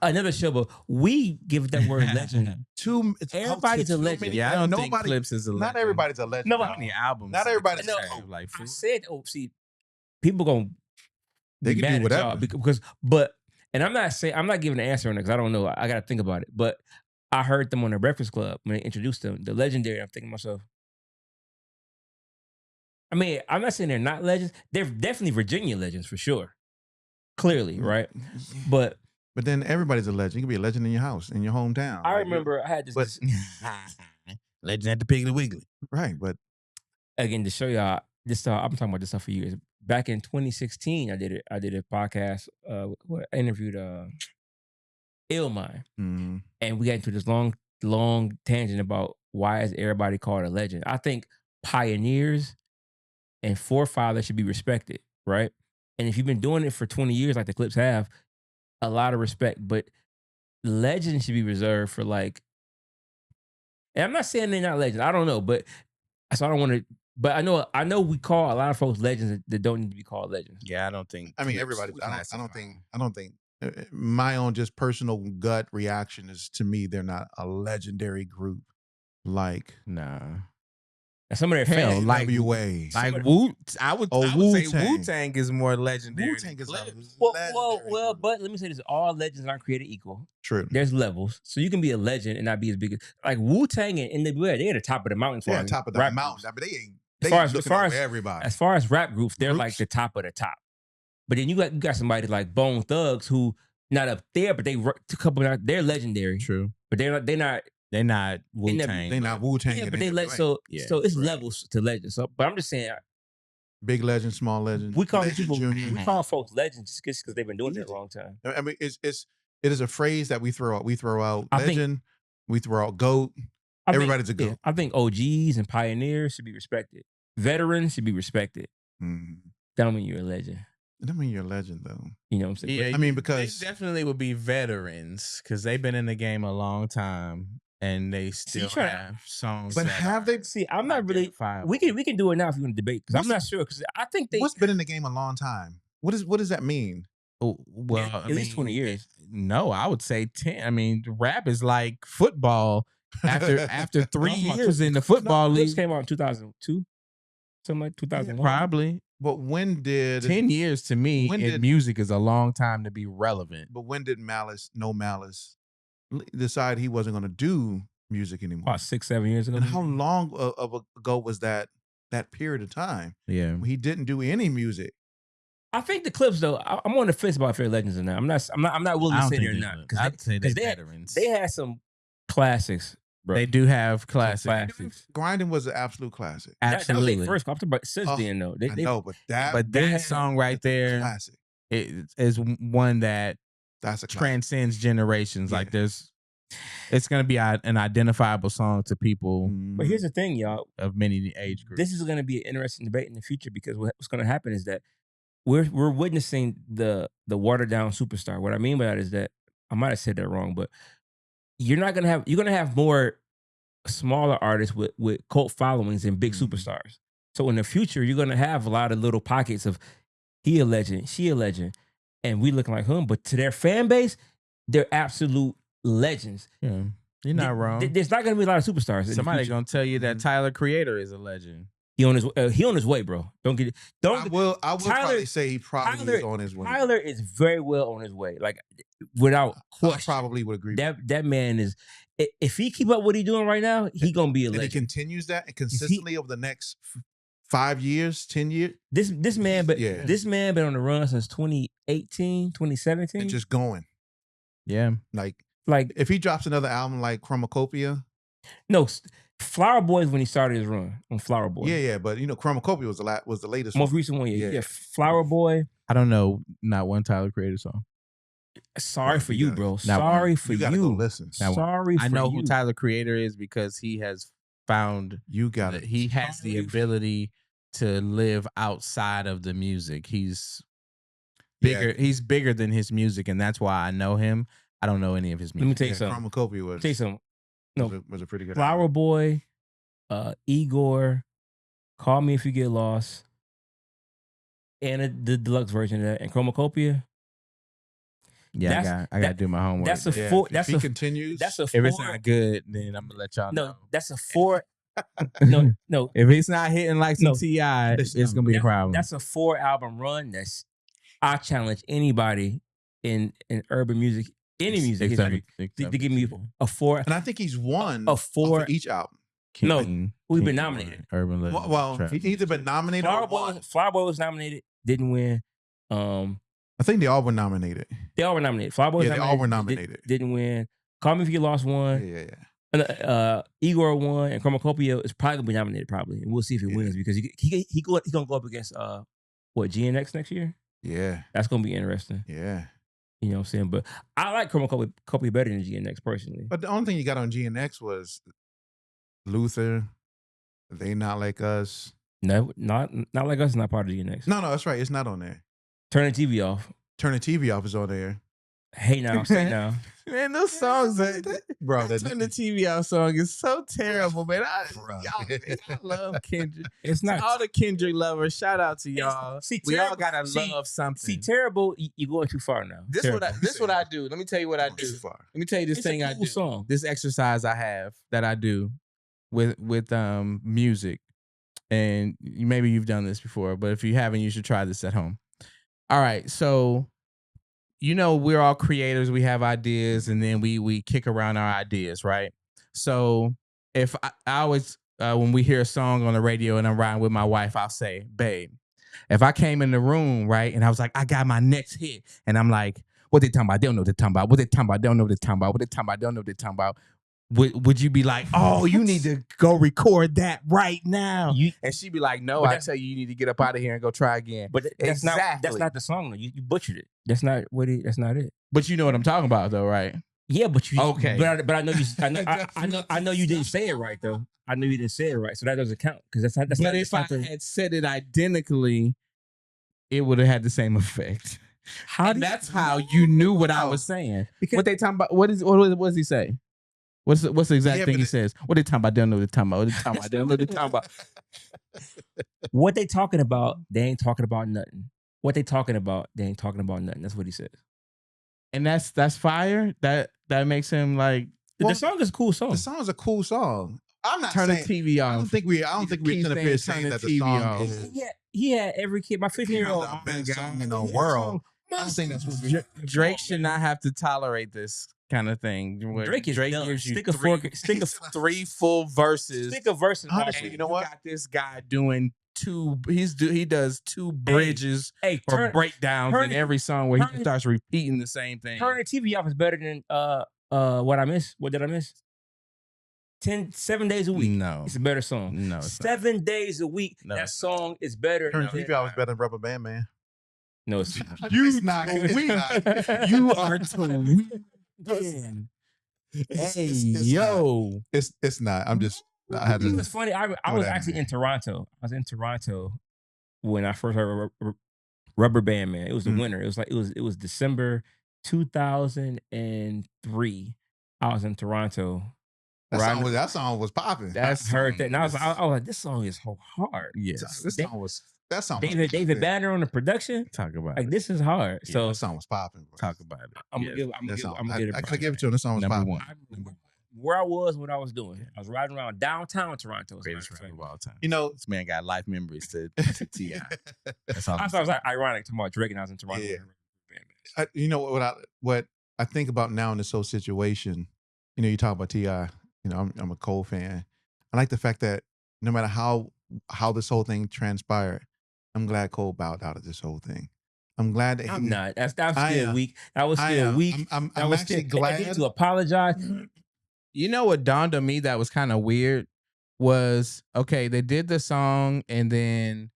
another show, but we give that word legend. Everybody's a legend. Yeah, I don't think Clips is a legend. Not everybody's a legend. How many albums? Not everybody's a legend. Like, I said, people gonna they can do whatever and I'm not giving an answer on it because I don't know. I got to think about it. But I heard them on the Breakfast Club when they introduced them, the legendary. I'm thinking to myself, I mean, I'm not saying they're not legends. They're definitely Virginia legends for sure. Clearly, right? But then everybody's a legend. You can be a legend in your house, in your hometown. I remember I had this legend at the Piggly Wiggly. Right, but again, to show y'all this, I'm talking about this stuff for years. Back in 2016, I did a podcast. I interviewed Illmind, and we got into this long tangent about why is everybody called a legend. I think pioneers and forefathers should be respected, right? And if you've been doing it for 20 years, like the Clips have, a lot of respect. But legends should be reserved for like. And I'm not saying they're not legends. I don't know, but so I don't want to. But I know we call a lot of folks legends that don't need to be called legends. Yeah, I don't think. I mean, everybody. I don't think. My own just personal gut reaction is, to me, they're not a legendary group. Like, nah. And some of their fans, like WA, like Wu. I would say Wu-Tang is more legendary. Wu-Tang is well, but let me say this: all legends aren't created equal. True. There's levels, so you can be a legend and not be as big as like Wu-Tang and NWA. They're at the top of the mountain. They're at the top of the mountain, but they ain't. Everybody. As far as rap groups, they're like the top of the top. But then you got somebody like Bone Thugs who not up there, but they're legendary. True. But they're not They're not Wu Tang. They not Wu Tang. Yeah, but they let right. so Yeah, it's right. levels to legends. So, but I'm just saying, Big legend, small legend. we call legend people, junior. we call folks legends just because they've been doing it a long time. I mean, it is a phrase that we throw out. We throw out I think- legend. We throw out GOAT. Everybody's a GOAT. I think OGs and pioneers should be respected. Veterans should be respected. Mm. That don't mean you're a legend. It don't mean you're a legend though. You know what I'm saying? Yeah, I mean, because they definitely would be veterans because they've been in the game a long time and they still trying to- have songs. but that have they? See, I'm not really. identifiable. We can do it now if you want to debate because I'm not sure because I think they What's been in the game a long time? What does that mean? Oh, well, at I least mean, 20 years. No, I would say 10. I mean, rap is like football. After 3 years in the football This league, came out in 2002, something like 2001. probably But when did 10 years to me when in did- music is a long time to be relevant. But when did No Malice decide he wasn't going to do music anymore? About 6-7 years ago. And how long ago was that period of time Yeah. when he didn't do any music? I think the clips though. I'm on the fence about fair legends or not. I'm not willing I to don't say think they're they not would. because I'd say they they're had- veterans. they had some classics, bro. They do have classics. classics. Grinding was an absolute classic. That was Absolutely. their first. I'm talking about since Oh, then though. I know, but that That song right there classic. is one that That's a classic. transcends generations. Yeah. Like it's going to be an identifiable song to people But here's the thing, y'all. of many age groups. This is going to be an interesting debate in the future because what's going to happen is that we're witnessing the watered down superstar. What I mean by that is that I might have said that wrong, but you're going to have more smaller artists with cult followings and big superstars. So in the future, you're going to have a lot of little pockets of he a legend, she a legend, and we looking like him. But to their fan base, they're absolute legends. Yeah. You're not wrong. There's not going to be a lot of superstars. in the Somebody's future. going to tell you that Tyler Creator is a legend. He on his way, bro. Don't get it. I will probably say he probably Tyler- is on his way. Tyler is very well on his way. Like without I question. probably would agree. That man is. If he keep up what he doing right now, he gonna be a and he legend. continues that and consistently over the next 5 years, 10 years, This man, but Yeah. this man been on the run since 2018, 2017. and just going. Yeah. Like like if he drops another album like Chromacopia, no, Flower Boy is when he started his run on Flower Boy. yeah, but Chromacopia was the latest Most one. recent one, Yeah. yeah. Flower Boy. I don't know not one Tyler Creator song. Sorry Well, for you you, gotta- bro. Not Sorry one. for You gotta go you. listen. Not one. Sorry for I know you. who Tyler Creator is because he has found You got that it. he has the ability to live outside of the music. He's bigger. He's bigger than his music, and that's why I know him. I don't know any of his Let me music. tell you something. Chromacopia Let me tell you something. No, was a pretty good Flower album. Boy, Igor, Call Me If You Get Lost, and the deluxe version of that, and Chromacopia. Yeah, I got to do my homework. That's a Yeah, four. if That's he a continues. that's a If four. it's not good, then I'm gonna let y'all know. No, that's a four. No. If it's not hitting like some No. Ti, Listen, it's gonna be a problem. That's a 4-album run. I challenge anybody in urban music, any music history, to give me a 4. and I think he's won A 4. off of each album. No, we've been nominated. Urban Legend. Well, Trap. he's either been nominated or won. Flower Boy was nominated, didn't win. I think they all were nominated. They all were nominated. Flower Boy was Yeah, they all were nominated, nominated. Didn't win. Call Me If You Lost won. Yeah. Igor won, and Chromacopia is probably gonna be nominated, probably, and we'll see if he Yeah. wins because he gonna go up against GNX next year. Yeah. That's gonna be interesting. Yeah. You know what I'm saying? But I like Chromacopia better than GNX personally. But the only thing you got on GNX was Luther. They Not Like Us. No, not like us. Not part of GNX. No, that's right. It's not on there. Turn the TV off. Turn the TV Off is on there. Hey now, say now. Man, those songs Bro, that Turn the TV Off song is so terrible, man. I Bruh. love Kendrick. It's not. All the Kendrick lovers, shout out to y'all. See, We all terrible- gotta see- love something. See, terrible. You're going too far now. this Terrible. what I do. Let me tell you what I do. Too far. Let me tell you this It's a thing I cool do. song. This exercise I have that I do with music, and maybe you've done this before, but if you haven't, you should try this at home. All right, so we're all creators, we have ideas, and then we kick around our ideas, right? So if I always when we hear a song on the radio and I'm riding with my wife, I'll say, babe, if I came in the room, right, and I was like, I got my next hit, and I'm like, what they talking about? They don't know what they're talking about. What they talking about? They don't know what they're talking about. What they talking about? They don't know what they're talking about. would you be like, oh, you need to go record that right now? And she'd be like, no, I tell you need to get up out of here and go try again. But that's not the song though. You butchered it. That's not it. But you know what I'm talking about though, right? Yeah, but you okay. But I know you. I know you didn't say it right though. I know you didn't say it right, so that doesn't count because that's not. But if I had said it identically, it would have had the same effect. That's how you knew what I was saying. Because what they talking about? What does he say? What's the exact thing he says? What they talking about? They don't know what they're talking about. What they talking about? They don't know what they're talking about. What they talking about? They ain't talking about nothing. What they talking about? They ain't talking about nothing. That's what he says. And that's fire. That makes him like. The song is a cool song. The song is a cool song. I'm not turn saying, the TV off. I don't think we're sitting up here saying that the song off. is. He had every kid. My 15-year-old the best song in the world. I don't think that's what Drake should not have to tolerate this kind of thing. Drake gives you three full verses. Stick a verse. Honestly, you know what? You got this guy doing he does two bridges or breakdowns in every song where he starts repeating the same thing. Turn the TV off is better than what I miss. What did I miss? 7 days a week. No, it's a better song. No, 7 days a week. No, that song is better. Turn the TV off is better than Rubber Band Man. No, it's not. You not. You are too weird. Hey, yo. It's not. I'm just. It was funny. I was actually in Toronto. I was in Toronto when I first heard Rubber Band Man. It was the winter. It was December 2003. I was in Toronto. That song was popping. I heard that, and I was like, this song is so hard. Yes, that song. David Banner on the production. Talk about like this is hard. Yeah, so that song was popping. Bro. Talk about it. I'm gonna give it. I could give it to him. The song was popping. Where I was, what I was doing. I was riding around downtown Toronto. Greatest rapper of all time. You know, this man got life memories to T.I. That's all. I thought it was like ironic to Drake and I was in Toronto. Yeah. You know what I think about now in this whole situation. You know, you talk about T.I. You know, I'm a Cole fan. I like the fact that no matter how this whole thing transpired, I'm glad Cole bowed out of this whole thing. I'm glad that I'm not. That was still weak. That was still weak. I'm actually glad to apologize. You know what dawned on me that was kind of weird was, okay, they did the song and then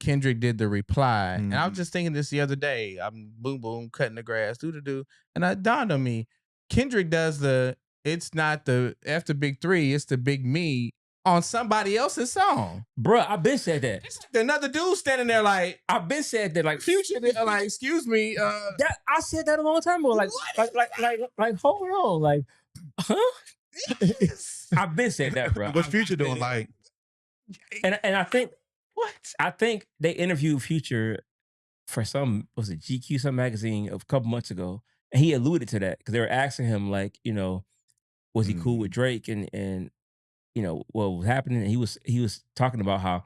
Kendrick did the reply. And I was just thinking this the other day. I'm boom boom cutting the grass, do, and it dawned on me. Kendrick does it's not the after Big 3, it's the Big Me on somebody else's song. Bruh, I've been said that. Another dude standing there like, I've been said that, like Future, like, excuse me. That I said that a long time ago. Like hold on, like, huh? I've been said that, bro. What's Future doing? Like, and I think I think they interviewed Future for was it GQ, some magazine a couple months ago, and he alluded to that because they were asking him, like, you know, was he cool with Drake and you know what was happening, and he was talking about how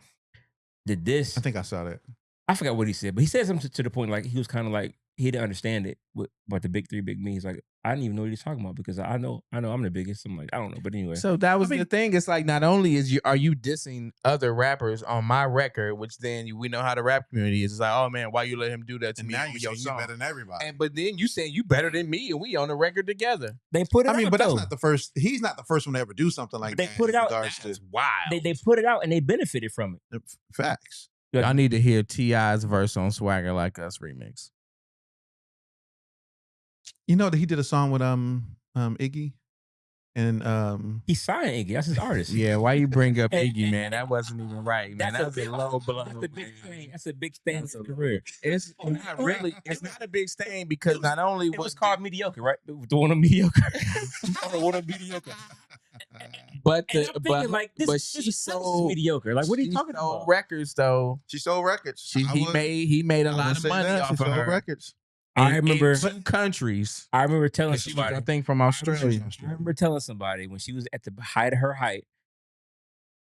I think I saw that. I forgot what he said, but he said something to the point like he was kind of like he didn't understand it about the Big 3, Big Me. He's like, I didn't even know what he's talking about because I know I'm the biggest. I'm like, I don't know, but anyway. So that was the thing. It's like, not only are you dissing other rappers on my record, which then we know how the rap community is. It's like, oh man, why you let him do that to me? Now you better than everybody. But then you saying you better than me, and we on the record together. They put it out. But that's not the first. He's not the first one to ever do something like that. They put it out. That's wild. They put it out and they benefited from it. Facts. I need to hear T.I.'s verse on Swagger Like Us remix. You know that he did a song with Iggy, and he signed Iggy. That's his artist. Yeah, why you bring up Iggy, man? That wasn't even right, man. That was a low blow. That's a big thing. That's a big stain in his career. It's not really. It's not a big stain because not only was called mediocre, right? The one of mediocre. One of mediocre. But she sold mediocre. Like, what are you talking about? Records though. She sold records. He made a lot of money off of her records. I remember in 2 countries. I remember telling somebody. I think from Australia. I remember telling somebody when she was at the height of her height,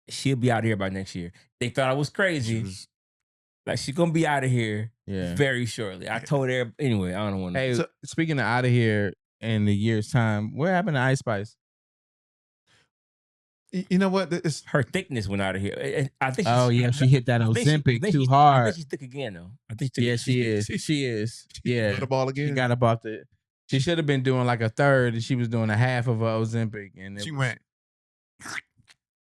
she'll be out of here by next year. They thought I was crazy. Like, she's gonna be out of here very shortly. I told her anyway. I don't want to. Hey, speaking of out of here in the year's time, what happened to Ice Spice? You know what? It's her thickness went out of here. I think. She hit that Ozempic too hard. I think she's thick again though. I think. She is. She is. Yeah. Got a ball again. She got about the. She should have been doing like a third, and she was doing a half of a Ozempic, and She went.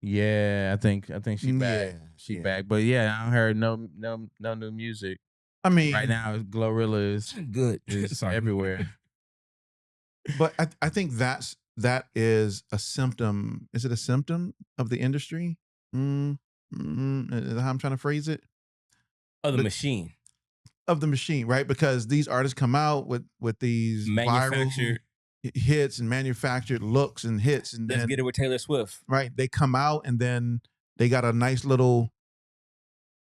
Yeah, I think she back. Yeah, She yeah. back, but yeah, I don't heard no new music I mean, right now. Glorilla is Good. is Sorry. everywhere. but I think that is a symptom. Is it a symptom of the industry? Is that how I'm trying to phrase it? Of the But- machine. Of the machine, right? Because these artists come out with these Manufactured. viral hits and manufactured looks and hits, and Let's then get it with Taylor Swift. right, they come out and then they got a nice little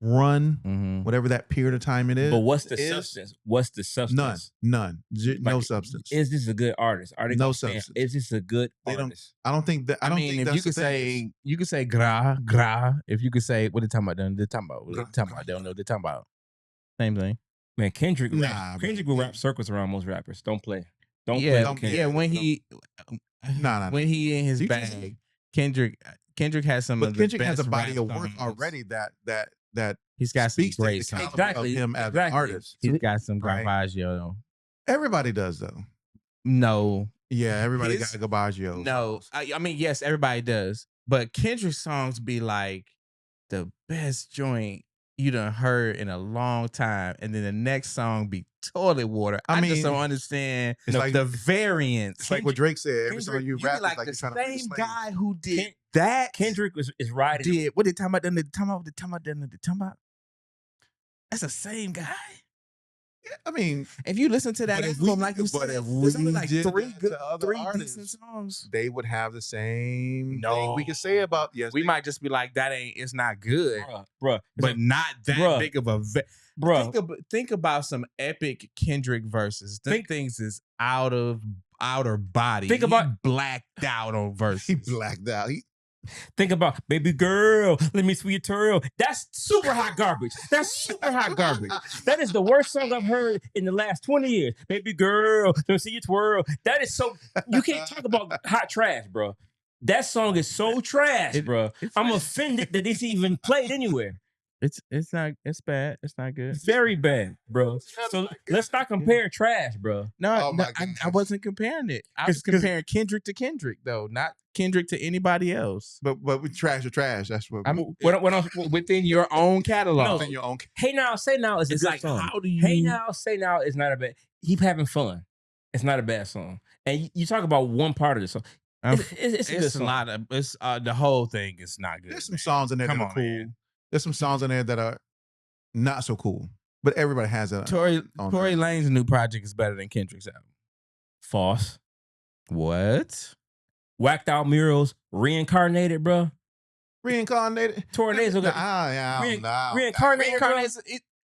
run, Mhm. whatever that period of time it is. But what's the is substance? What's the substance? None. No Like, substance. Is this a good artist? Are they No gonna stand? substance. Is this a good They don't- artist? I don't think that. I I don't mean, think if that's you could the thing. say gra. If you could say what they talking about, then they talking about. What they talking about? They don't know what they talking about. Same thing. Man, Kendrick. Nah, Kendrick bro. will wrap circles around most rappers. Don't play. Don't play. Yeah, don't with Kendrick. yeah. When Don't- he, Nah. when he in his You just- bag, Kendrick has some But of the Kendrick best has a body rap of work songs. already that He's got some speaks to great the songs. caliber Exactly, of him as an exactly. artist. He's got some Right. Garbaggio though. Everybody does though. No, Yeah, everybody His- got Garbaggio. no. I mean, yes, everybody does. But Kendrick's songs be like the best joint you done heard in a long time, and then the next song be toilet water. I I just mean, don't understand it's like- the variance. It's like what Drake said. Every Kendrick, song you be rap is like like the you're trying to free the same slaves. guy who did Ken- that. Kendrick is riding. did what they talking about? Then they talking about. They talking about. Then they talking about. That's the same guy. Yeah, I mean, If you listen to that But if album, we- like you but said, if there's only we like did three that good, to other three artists, decent songs. they would have the same thing we No. could say about We might just be like, that ain't. It's not good, Bruh. but not that Bruh. big of a. Bruh. Think about some epic Kendrick verses. Them things is outer body. Think He about- blacked out on verses. he blacked out. Think about baby girl, let me see your twirl. That's super hot garbage. That's super hot garbage. That is the worst song I've heard in the last 20 years. Baby girl, let me see your twirl. That is so, you can't talk about hot trash, bro. That song is so trash, bro. I'm offended that it's even played anywhere. It's not. It's bad. It's not good. Very bad, bro. So let's not compare trash, bro. No, Oh my I goodness. wasn't comparing it. I was 'Cause- comparing Kendrick to Kendrick, though, not Kendrick to anybody else. But we trash or trash. That's what. I'm When I'm, within your own catalog. in your own. Hey Now, Say Now is a It's good like, song. how do you? Hey Now, Say Now is not a bad. Keep having fun. It's not a bad song. And you talk about one part of the song. It's a good It's song. not a. It's the whole thing is not good. There's some man. songs in there Come that on, are cool. man. There's some songs in there that are not so cool. But everybody has a Tory on Tory there. Lanez's new project is better than Kendrick's album. False. What? Whacked Out Murals, Reincarnated, bro. Reincarnated. Tornado got Reincarnated, bro.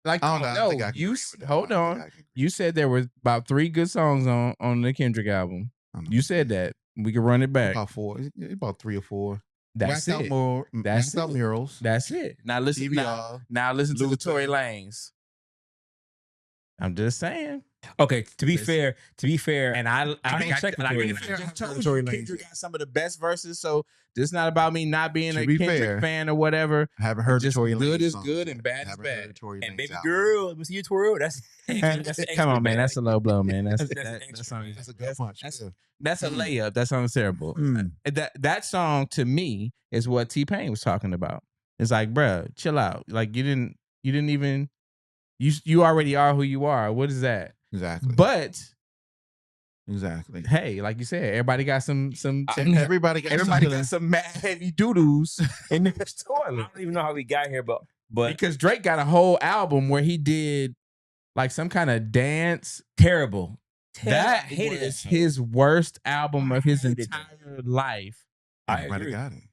Like I don't know. I no, think I can you agree with that. hold I on. think I can- You said there was about 3 good songs on the Kendrick album. I don't know. You said that. We can run it back. About 4. About 3 or 4. That's Whacked it. Whacked out it. murals. That's it. Now listen. DVR. Now listen to the Luther. Tory Lanez. I'm just saying. Okay, to be Listen. fair, And I I didn't check the Tory Lanez. just told Tory you, Lanez. Kendrick got some of the best verses. So this is not about me not being To a be Kendrick fair, fan or whatever. I haven't heard Just the Tory Lanez good is songs good yet. and bad is Haven't bad. heard the Tory and Lanez baby album. girl, let me see your twirl. That's Come on, man. That's a low blow, man. That's That's that extra, song. man. That's a good punch. That's- Yeah. That's a layup. That song's terrible. Mm. That song to me is what T-Pain was talking about. It's like, bruh, chill out. Like you didn't even you already are who you are. What is that? Exactly. But Exactly. hey, like you said, everybody got some Everybody got everybody something. got some mad heavy doodles in their I toilet. don't even know how we got here, but Because Drake got a whole album where he did like some kind of dance. terrible. That I hated was that. his worst album of his hated that. entire life. I Everybody agree. got it.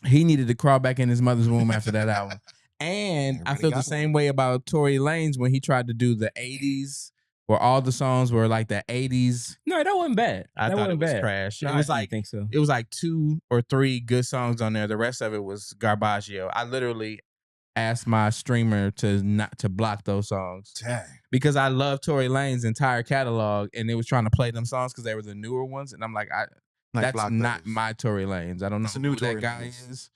He needed to crawl back in his mother's womb after that album. And I Everybody feel the got same way about Tory Lanez when he tried to do the 80s, where all the songs were like the 80s. No, that wasn't bad. I that thought it wasn't was bad. trash. No, It was I like didn't think so. it was like 2 or 3 good songs on there. The rest of it was Garbaggio. I literally asked my streamer to block those songs Dang. because I love Tory Lanez's entire catalog, and they was trying to play them songs because they were the newer ones, and I'm like, Like that's block not those. my Tory Lanez. I don't know It's a new who that Tory guy Lanez. is.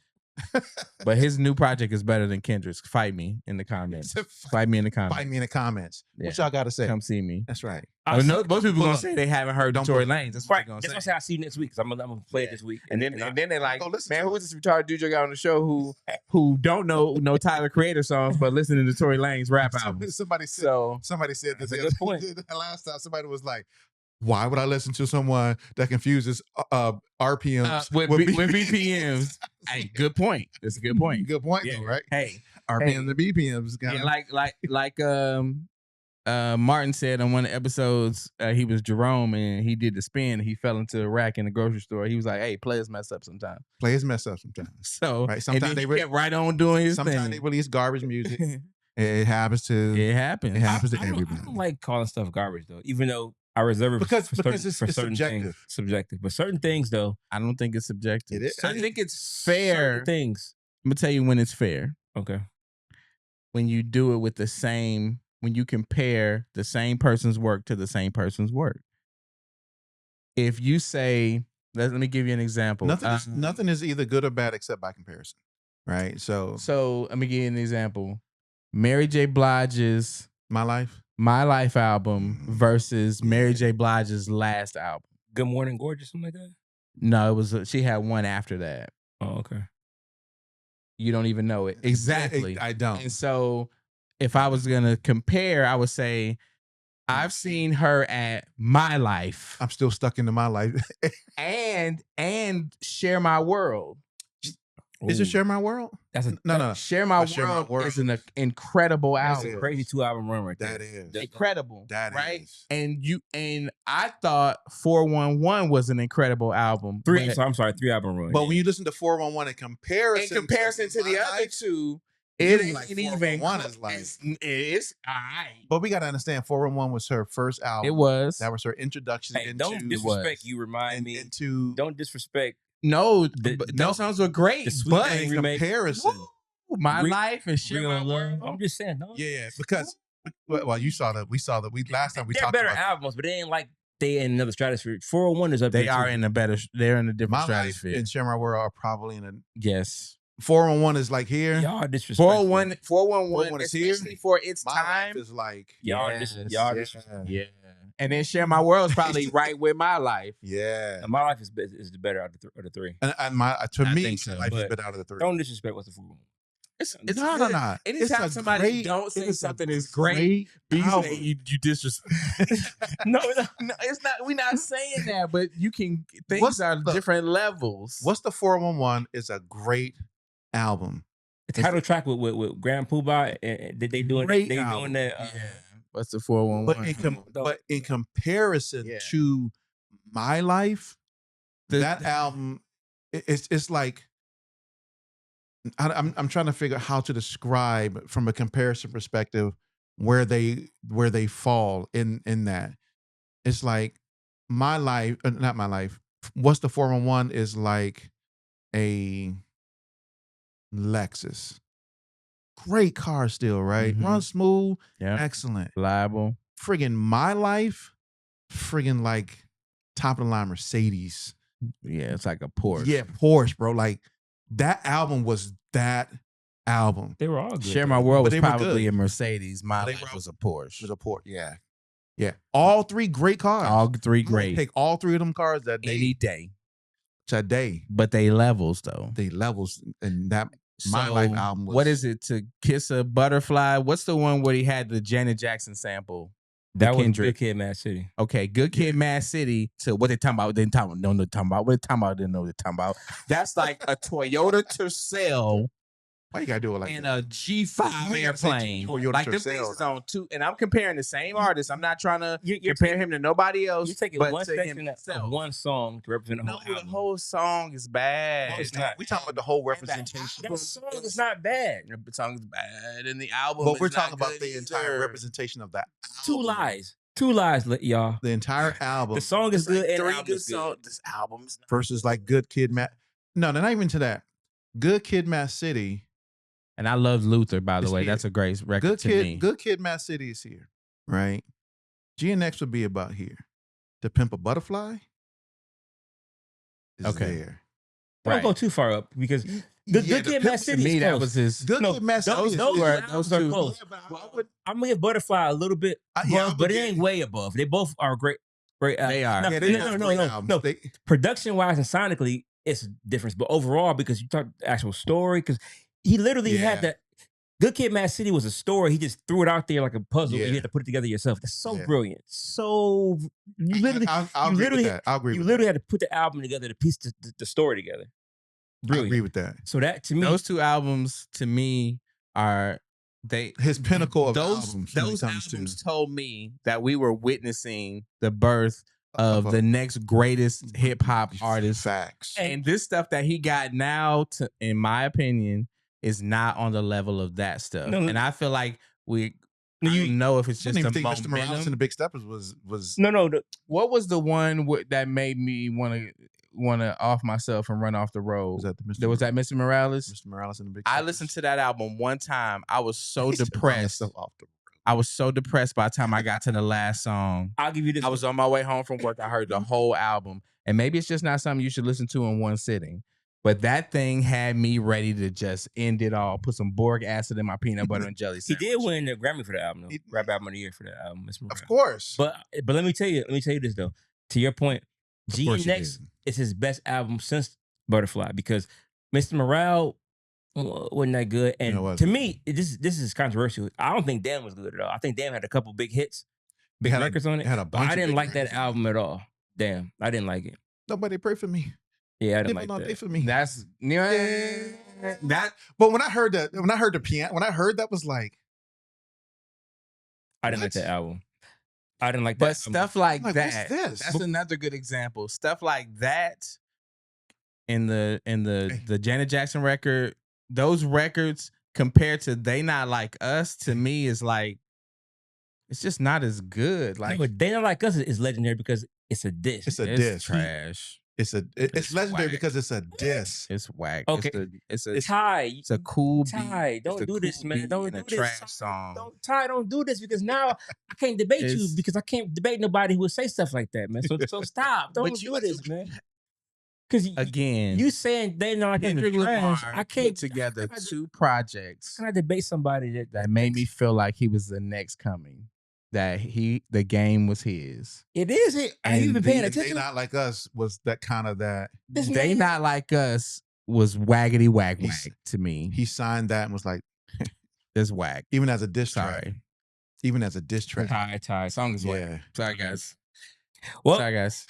But his new project is better than Kendrick's. Fight me in the comments. Fight me in the comments. Fight me in the comments. Yeah. What y'all got to say? Come see me. That's right. Most people gonna say they haven't heard Tory Lanez. That's what they're gonna say. That's why I say I see you next week because I'm gonna play it this week. And then they're like, man, who is this retarded dude you got on the show who don't know no Tyler Creator songs but listening to Tory Lanez rap albums? Somebody said this. That's a good point. Last time somebody was like, why would I listen to someone that confuses RPMs with BPMs? Hey, good point. That's a good point. Good point, Yeah. though, right? Hey, RPMs and BPMs. Martin said on one of the episodes, he was Jerome and he did the spin. He fell into a rack in the grocery store. He was like, "Hey, players mess up sometimes." Players mess up sometimes. So right, sometimes they kept right on doing his thing. Sometimes they release garbage music. It happens to. It happens. It happens to I everybody. don't like calling stuff garbage though, even though I reserve it because for it's certain subjective. things. Subjective, but certain things though, I don't think it's subjective. It is. I think it's fair. certain things. I'm gonna tell you when it's fair. Okay. When you do it with the same, when you compare the same person's work to the same person's work. If you say, let me give you an example. Nothing is either good or bad except by comparison, right? So let me give you an example. Mary J. Blige's My Life album versus Mary J. Blige's last album. Good Morning Gorgeous, something like that. No, it was she had one after that. Oh, okay. You don't even know it exactly. I don't. And so, if I was gonna compare, I would say I've seen her at My Life. I'm still stuck into My Life. and Share My World. Is it Share My World? That's a No. Share My Share My World World is an incredible That's album. a crazy 2-album run right there. That is. Incredible. That right? is. And I thought 411 was an incredible album. I'm sorry, 3-album run. But when you listen to 411 in comparison to the other two, it it ain't ain't like even 411 is like. it's all right. But we got to understand 411 was her first album. It was. That was her introduction into. Don't disrespect you. Remind me. Don't disrespect. No, those songs were great. The Sweet But Thing in remake. comparison, My Life and Share My World. I'm just saying. No. yeah, because you saw that. We saw that. We last time we They're talked better about albums, but they ain't like they in another stratosphere. 401 is up there. They are in a better. They're in a different My Life stratosphere. and Share My World are probably in a. Yes. 411 is like here. Y'all disrespectful. 411 is here. especially for its My time. Life is like Y'all yeah. Yeah. And then Share My World is probably right with My Life. Yeah. And My Life is the better out of the three. And my to I me, think so, Life is but better out of the three. Don't disrespect what's the 401. It's No. Anytime It's somebody don't say something is great, you say you disrespect. No, it's not. We're not saying that, but you can. Things are different levels. What's the 411 is a great album. The title track with Grand Poobah, did they doing? Great They album. doing that. Yeah. What's the 411? But in comparison to My Life, that album, it's like I'm trying to figure out how to describe from a comparison perspective where they fall in that. It's like My Life, not My Life. What's the 411 is like a Lexus. Great car still, right? Mhm. Run smooth, Yeah. excellent. Reliable. Friggin' My Life, friggin' like top of the line Mercedes. Yeah, it's like a Porsche. Yeah, Porsche, bro. Like that album was that album. They were all good. Share My World was But they were probably good. a Mercedes. My They Life were- was a Porsche. It was a Porsche. Yeah. Yeah. All three great cars. All three I'm gonna great. Take all three of them cars that day. Any day. Today. But they levels though. They levels and that My Life album was what is it? To Kiss a Butterfly? What's the one where he had the Janet Jackson sample? That was Kendrick. Good Kid, Mad City. Okay, Good Kid, Mad City. To what they talking about? They talking about. No, they're talking about. What they talking about? Didn't know what they're talking about. That's like a Toyota Tercel Why you gotta do it like and that? a G5 airplane. Toyota Like them Tercel. things is on two. And I'm comparing the same artist. I'm not trying to You're compare him to nobody else. You're taking but one to section himself. of one song to represent the No, whole the album. whole song is bad. No, it's not. We talking about the whole representation. That song is not bad. The song is bad, and the album. But we're is not talking about good the entire either. representation of that. Two album. lies. Two lies, y'all. The entire album. The song is It's like good and the three album good is good. songs. This album's not versus like Good Kid, Mad. No, they're not even to that. Good Kid, Mad City. And I love Luther, by the It's way. here. That's a great record Good to Kid, me. Good Kid, Mad City is here, right? GNX would be about here. To Pimp a Butterfly is Okay. there. Don't Right. go too far up because Good the Kid, Mad Pimp- To City me, is that close. was his. Good No, Kid, Mad City. those those are two. close. Yeah, but I would. I'm gonna give Butterfly a little bit Yeah, above, I but would it give- ain't way above. They both are great. Great. They are. Yeah, they both great no. albums. They- Production wise and sonically, it's a difference. But overall, because you talk the actual story, because he literally had Yeah. that. Good Kid, Mad City was a story. He just threw it out there like a puzzle, and Yeah. you had to put it together yourself. That's so Yeah. brilliant. So you literally, I'll you agree literally, with that. I'll agree you with literally had to put the album together to piece the story together. that. I Brilliant. agree with that. So that to me, Those two albums to me are His pinnacle of those albums. when it those comes to- albums told me that we were witnessing the birth Of of a- the next greatest hip hop artist. Facts. And this stuff that he got now, in my opinion, is not on the level of that stuff. No, and I feel like I you- don't know if it's I just didn't a even think Mr. Morales and momentum. the Big Steppers was no. What was the one that made me want to off myself and run off the road? was that the Mr. There was that Mr. Morales. Mr. Morales and the Big I Steppers? listened to that album one time. I was so He said, "Run depressed. yourself off the-" I was so depressed by the time I got to the last song. I'll give you this. I was on my way home from work. I heard the whole album. And maybe it's just not something you should listen to in one sitting. But that thing had me ready to just end it all. Put some boric acid in my peanut butter and jelly He sandwich. did win the Grammy for the album, though. He- Rap Album of the Year for the album. Mr. Morales. Of course. But let me tell you this though. To your point, Of course he GNX did. is his best album since Butterfly because Mr. Morale wasn't that good. And No, it to wasn't. me, this is controversial. I don't think Damn was good at all. I think Damn had a couple big hits, big had a- records on it. had a But bunch I of didn't big like that records on it. album at all. Damn, I didn't like it. Nobody pray for me. Yeah, I didn't People like don't that. pray for me. That's that. But when I heard the piano, when I heard that was like, I didn't like What? that album. I didn't like that. But album. stuff like what's that. this? That's another good example. Stuff like that in the Janet Jackson record. Those records compared to They Not Like Us, to me, is like it's just not as good. No, Like but They Not Like Us is legendary because it's a diss. it's a it's diss. trash. It's It's legendary whack. because it's a diss. It's whack. Okay. It's Ty, a cool beat. Ty, It's don't a do this, cool man. beat Don't and do a this. trash Ty, song. Don't do this because now I can't debate you It's- because I can't debate nobody who would say stuff like that, man. So stop. Don't But do this, man. Because Again, you saying They Not Like Us Kendrick is trash. Lamar I put can't together how can I- two projects How can I debate somebody that made me feel like he was the next coming. That the game was his. It is it. Are you even paying And attention? They Not Like Us was that kind of that. This They man- Not Like Us was waggity wag He's- wag to me. He signed that and was like, It's whack. even as a diss track. Sorry. Even as a diss track. Ty. Song is whack. Yeah. Sorry, guys. Well, Sorry, guys.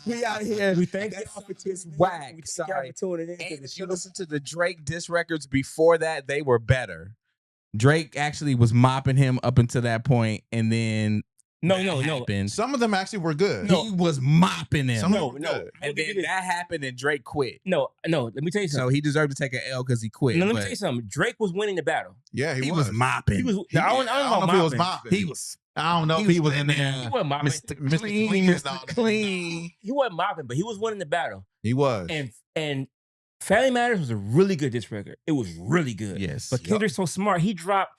We out here. we thank That y'all song for is tuning in. whack. We thank y'all Sorry. for tuning in. And if you listen to the Drake diss records before that, they were better. Drake actually was mopping him up until that point, and then No. happened. Some of them actually were good. He was mopping him. Some of No, them were no. good. And then that happened, and Drake quit. No. Let me tell you So something. he deserved to take an L because he quit. No, let me but tell you something. Drake was winning the battle. Yeah, he was mopping. He was. He- I don't know if he was mopping. mopping. He was. I don't know if he was in there. He wasn't mopping. Mr. Clean, Clean and Mr. all that. Clean. He wasn't mopping, but he was winning the battle. He was. And Family Matters was a really good diss record. It was really good. Yes. But Kendrick's so smart. He dropped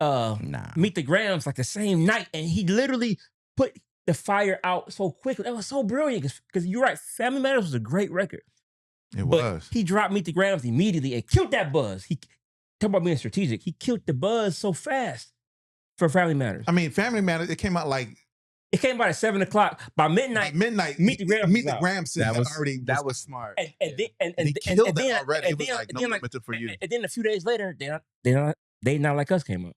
Nah. Meet the Grams like the same night, and he literally put the fire out so quickly. That was so brilliant. Because you're right, Family Matters was a great record. It But was. he dropped Meet the Grams immediately and killed that buzz. He talk about being strategic. He killed the buzz so fast for Family Matters. I mean, Family Matters, it came out like It came out at 7:00. By midnight, midnight. Meet the Grams Meet was the out. Grams That was already. that was smart. and then he killed that already. It was like no limited for you. And then a few days later, They Not Like Us came up.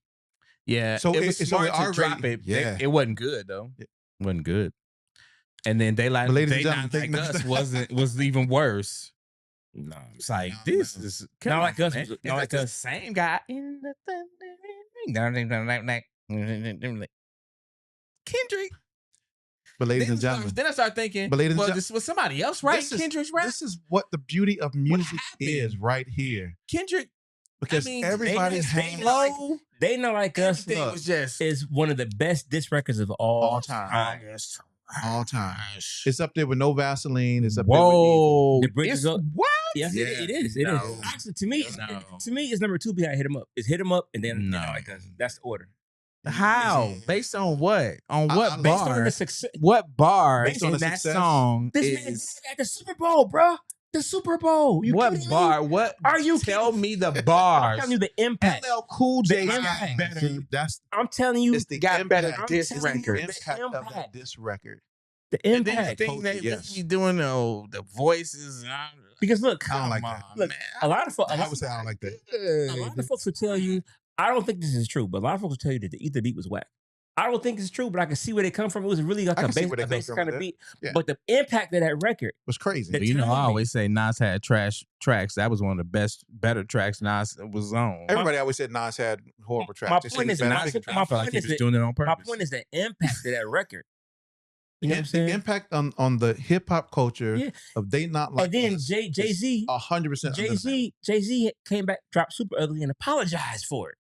Yeah. So it was so smart it to already- drop it. Yeah. It wasn't good though. Yeah. Wasn't good. And then They But ladies and Not gentlemen, Like thank- Us was even worse. No, It's like No, this no. is Not Like Us man. was- It's Not Like the Us. same guy in the Kendrick. But ladies and gentlemen, Then I start thinking, But ladies and well, gen- this was somebody else, right? this is- Kendrick's rap. this is what the beauty of music happened? is right here. Kendrick, Because I mean, everybody they has low. They Not Like Us Everything was just is one of the best diss records of all time. Yes. All time. It's up there with No Vaseline. It's up there with Whoa. The bridge It's- is up. What? Yeah, Yeah. it is. It No. is. Actually, to me, No. it's number 2 behind Hit 'Em Up. It's Hit 'Em Up and then They No. Not Like Us. That's the order. How? Based on what? On I- what I- Based bar? on the success. What bar Based on in the that success. song This man is did at the Super Bowl, bro. The Super Bowl. You What kidding bar? me? What? Are you tell kidding? me the I'm bars? telling you the impact. LL Cool J The got impact. better. See, that's I'm telling you, it's the got better impact. diss I'm telling you, records. The impact of that impact. diss record. The And then the impact. thing Culture, they yes. be doing the voices. And all, Because look, I don't like come that. on, look, man. a lot of folks, I would say I don't like that. a lot of folks will tell you. I don't think this is true, but a lot of folks will tell you that the Ether beat was whack. I don't think it's true, but I can see where they come from. It was really like I a can see where they come basic from kind with of that. beat. Yeah. But the impact of that record, It was crazy. The You know, I timing. always say Nas had trash tracks. That was one of the better tracks Nas was on. Everybody always said Nas had horrible tracks. my They said point he's is bad at not- picking my tracks. I feel like point he is was that- doing it on my purpose. point is the impact of that record. You know what I'm And saying? the impact on the hip hop culture Yeah. of They Not Like And then Us Jay Z, 100% Jay Z came back, dropped Super Ugly, and apologized for it.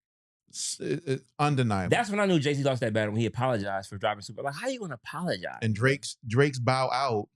undeniable. That's when I knew Jay Z lost that battle, when he apologized for dropping Super. Like, how you gonna apologize? And Drake's bow out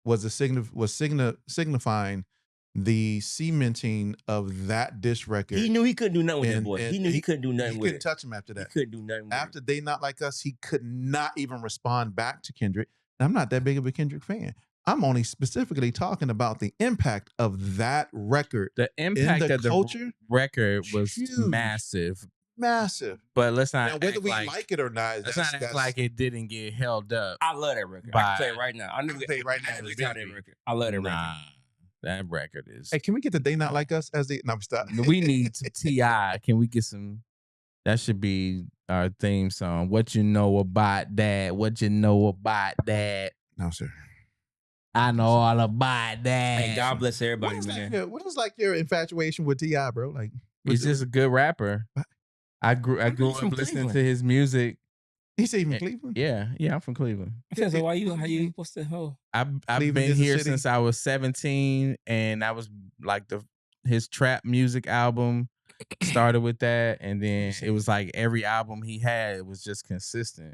was signifying the cementing of that diss record. He knew he couldn't do nothing with that And- boy. and He knew he he- couldn't do He nothing with couldn't it. touch him after He that. couldn't do nothing with After They Not Like Us, he could not even respond back to Kendrick. And I'm not that big of a Kendrick fan. I'm only specifically talking about the impact of that record. The impact the of the culture, record was huge. massive. Massive. But let's Now, not whether act we like, like it or not, let's that's, not act like it didn't get held up. I love that record. I By- can play it right now. I never can play it right now. I It's that very- record. I love that record. Nah, that record is. Hey, can we get the They Not Like Us as the? No, stop. We need some T.I. Can we get some? That should be our theme song. What you know about that? What you know about that? No, sir. I know all about that. Hey, God bless everybody, What is, man. what is like your infatuation with T.I., bro? Like, He's just a good rapper. I grew I'm up from listening Cleveland. to his music. he say from Cleveland. Yeah, I'm from Cleveland. So how you what's the whole? I've Cleveland been is a here city. since I was 17, and that was like his trap music album started with that, and then it was like every album he had, it was just consistent.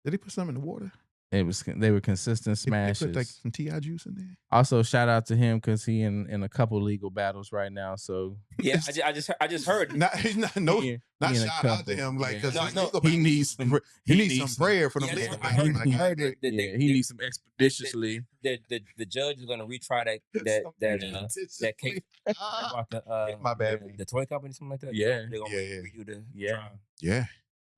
Did he put something in the water? They were consistent They smashes. put like some T.I. juice in there. Also, shout out to him because he in a couple legal battles right now. So Yeah, I just heard. He's not no. he Not in a shout out couple. to him, like Yeah. because No, he needs some. he needs some prayer for them. Yeah, legal I heard- battles. I heard that Yeah, he needs some expeditiously. the judge is gonna retry that case about the My bad. the toy company, something like that. Yeah. They're gonna Yeah. redo the Yeah. trial. Yeah,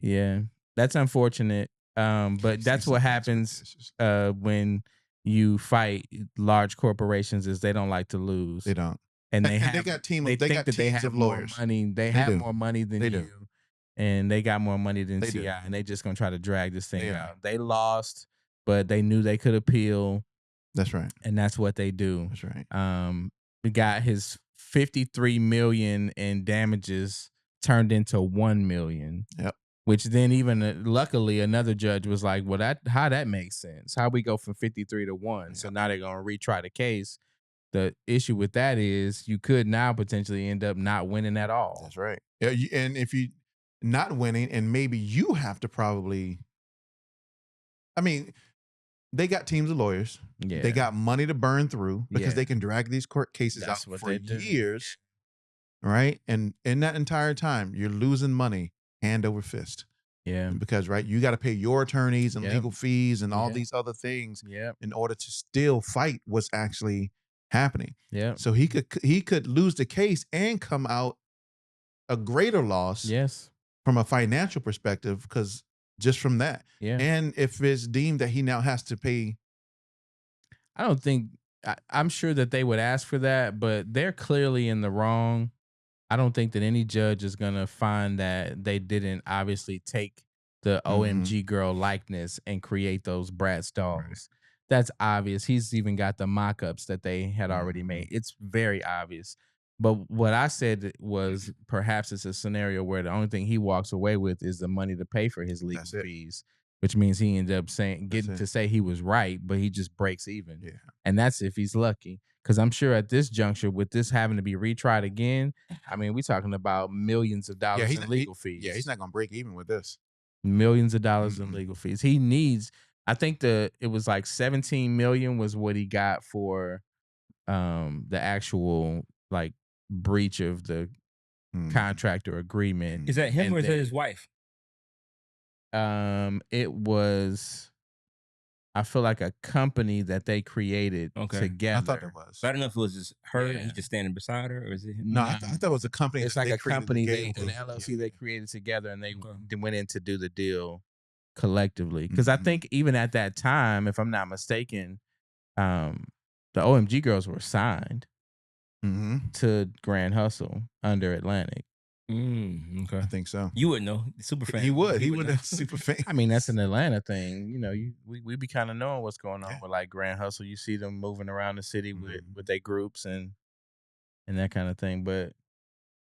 Yeah, that's unfortunate. But that's what happens when you fight large corporations. Is they don't like to lose. They don't. and And they have they got team. they They think got that they teams have of more lawyers. money. They They have do. more money than They you, do. and they got more money than They do. Ti, and they just gonna try to drag this thing They are. out. They lost, but they knew they could appeal, That's right. and that's what they do. That's right. We got his $53 million in damages turned into $1 million. Yep. Which then even luckily another judge was like, well, how that makes sense? How we go from 53 to 1? So now they're gonna retry the case. The issue with that is you could now potentially end up not winning at all. That's right. Yeah, and if you not winning, and maybe you have to probably. I mean, they got teams of lawyers. Yeah. They got money to burn through because Yeah. they can drag these court cases That's out what for they do. years. Right. And in that entire time, you're losing money hand over fist. Yeah. Because, right, you got to pay your attorneys and Yep. legal fees and all Yep. these other things Yep. in order to still fight what's actually happening. Yep. So he could lose the case and come out a greater loss Yes. from a financial perspective, because just from that. Yeah. And if it's deemed that he now has to pay. I don't think I'm sure that they would ask for that, but they're clearly in the wrong. I don't think that any judge is gonna find that they didn't obviously take the OMG girl likeness and create those Bratz dolls. That's obvious. He's even got the mock-ups that they had already made. It's very obvious. But what I said was perhaps it's a scenario where the only thing he walks away with is the money to pay for his legal That's it. fees, which means he ended up getting it. to say he was right, but he just breaks even. Yeah. And that's if he's lucky. Because I'm sure at this juncture, with this having to be retried again, I mean, we're talking about millions of dollars in legal fees. Yeah, he's not going to break even with this. Millions of dollars in Mm-mm. legal fees. He needs, I think it was like 17 million was what he got for the actual like breach of the contract or agreement. Is that him And or is that then- his wife? It was I feel like a company that they created Okay. together. I thought it was. So I don't know if it was just her and Yeah. he just standing beside her, or is it him? No, I thought it was a company. It's that like they a created company together. an LLC they created together, and they Okay. went in to do the deal collectively. Because I think even at that time, if I'm not mistaken, the OMG girls were signed to Grand Hustle under Atlantic. Okay. I think so. You wouldn't know. Super fan. He would. He know. would have super fan. I mean, that's an Atlanta thing. You know, we be kind of knowing what's going on with like Grand Hustle. You see them moving around the city with their groups and that kind of thing. But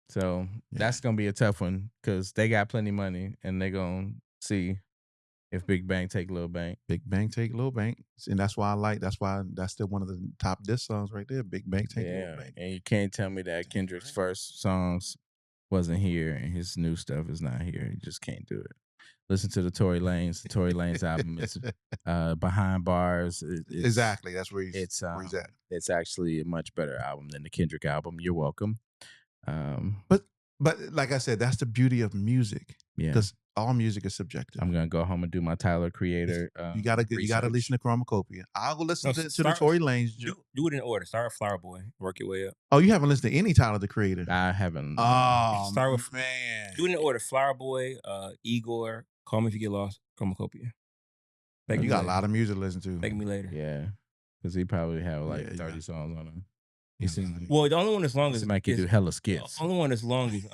so that's gonna be a tough one because they got plenty of money and they're gonna see if Big Bang take Lil Bang. Big Bang take Lil Bang, and that's why that's still one of the top diss songs right there. Big Bang take Lil Bang. And you can't tell me that Kendrick's first songs wasn't here and his new stuff is not here. You just can't do it. Listen to the Tory Lanez. The Tory Lanez album is Behind Bars. Exactly, that's where he's at. It's actually a much better album than the Kendrick album. You're welcome. But like I said, that's the beauty of music. Yeah, because all music is subjective. I'm gonna go home and do my Tyler Creator. You gotta listen to Chromacopia. I'll go listen to the Tory Lanez. Do it in order. Start with Flower Boy. Work your way up. Oh, you haven't listened to any Tyler the Creator? I haven't. Oh, start with man. Do it in order. Flower Boy, Igor, Call Me If You Get Lost, Chromacopia. You got a lot of music to listen to. Thank me later. Yeah, because he probably have like 30 songs on him. He seems well, the only one that's long as might do hella skits. The only one that's long is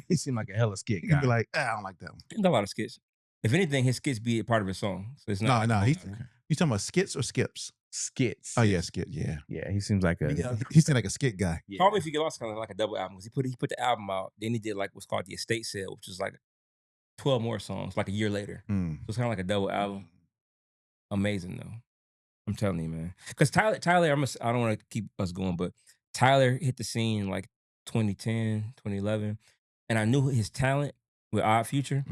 he seemed like a hella skit guy. He'd be like, I don't like that one. He got a lot of skits. If anything, his skits be a part of his song. So it's not. No. He's talking about skits or skips? Skits. Oh yeah, skit. Yeah. He seems like a. He seemed like a skit guy. Yeah. Call Me If You Get Lost kind of like a double album. He put the album out, then he did like what's called the Estate Sale, which was like 12 more songs, like a year later. So it's kind of like a double album. Amazing though. I'm telling you, man. Because Tyler, I don't want to keep us going, but Tyler hit the scene like 2010, 2011, and I knew his talent with Odd Future.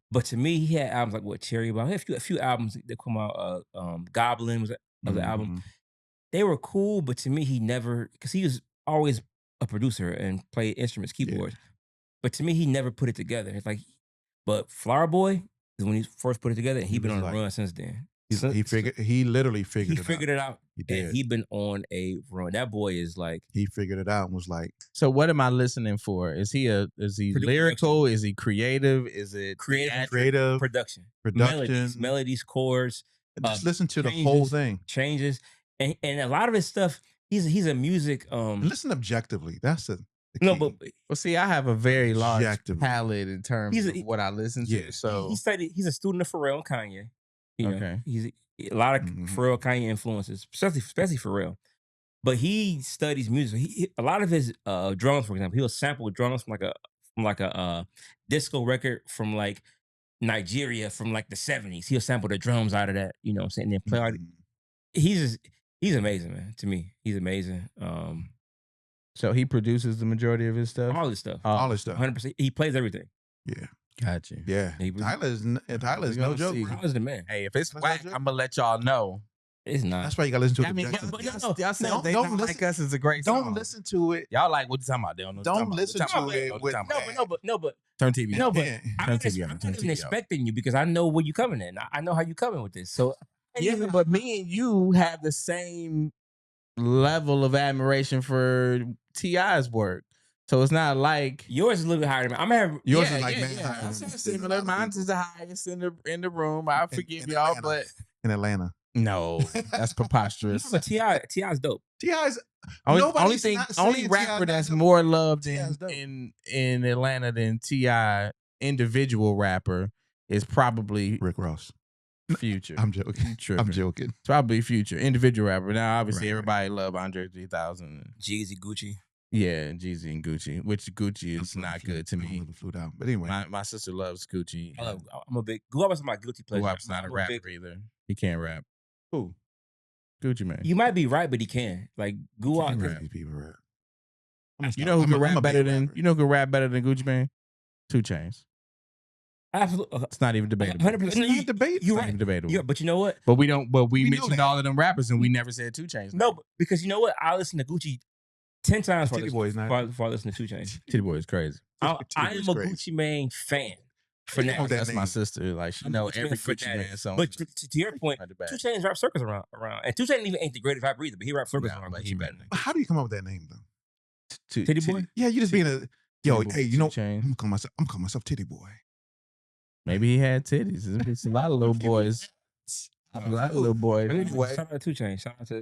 But to me, he had albums like Cherry Bomb. He had a few albums that come out. Goblin was the album. They were cool, but to me, he never, because he was always a producer and played instruments, keyboards. But to me, he never put it together. It's like, but Flower Boy is when he first put it together, and he been on a run since then. He literally figured it out. He did. And he been on a run. That boy is like, he figured it out and was like, so what am I listening for? Is he lyrical? Is he creative? Is it creative production, melodies, chords? Just listen to the whole thing. Changes, and a lot of his stuff. He's a music. Listen objectively. That's the key. No, but see, I have a very large palette in terms of what I listen to. Yeah. So he's a student of Pharrell and Kanye. You know, okay, he's a lot of Pharrell, Kanye influences, especially Pharrell. But he studies music. A lot of his drums, for example, he'll sample drums from like a disco record from like Nigeria from like the 70s. He'll sample the drums out of that. You know what I'm saying? And then play out. He's amazing, man. To me, he's amazing. So he produces the majority of his stuff. All his stuff. 100%. He plays everything. Yeah. Got you. Yeah. Tyler's no joke. Tyler's the man. Hey, if it's whack, I'm gonna let y'all know. It's not. That's why you gotta listen to it. I mean, y'all said don't they don't like us. It's a great song. Don't listen to it. Y'all like what you talking about? They don't know. Don't listen to it. No, but turn TV. No, but turn TV on. I'm not even expecting you because I know where you coming in. I know how you coming with this. So yeah, but me and you have the same level of admiration for T.I.'s work. So it's not like yours is a little bit higher than mine. I'm gonna have yours is like man. Similar. Mine's is the highest in the room. I forgive y'all, but in Atlanta. No, that's preposterous. But T.I.'s dope. T.I.'s only rapper that's more loved in Atlanta than T.I. individual rapper is probably Rick Ross. Future. I'm joking. I'm joking. It's probably Future, individual rapper. Now, obviously, everybody love Andre 3000. Jeezy, Gucci. Yeah, Jeezy and Gucci, which Gucci is not good to me. But anyway, my sister loves Gucci. I'm a big Guap's my guilty pleasure. Guap's not a rapper either. He can't rap. Who? Gucci man. You might be right, but he can. Like Guap. These people rap. You know who can rap better than Gucci man? 2 Chainz. Absolutely. It's not even debatable. 100%. It's not debatable. You're not right. even debatable. Yeah, but you know what? But we mentioned all of them rappers and we never said 2 Chainz. No, because you know what? I listen to Gucci 10 times before I listen to 2 Chainz. Titty Boy is crazy. I am a Gucci Mane fan. Fanatic. That's my sister. Like she know every Gucci Man song. But to your point, 2 Chainz rap circles around, and 2 Chainz even ain't the greatest rapper either, but he rap circles around Gucci Mane. How do you come up with that name though? Titty Boy? Yeah, you just being a hey, you know, Chainz. I'm calling myself Titty Boy. Maybe he had titties. It's a lot of little boys. A lot of little boys. Anyway. Shout out to 2 Chainz. Shout out to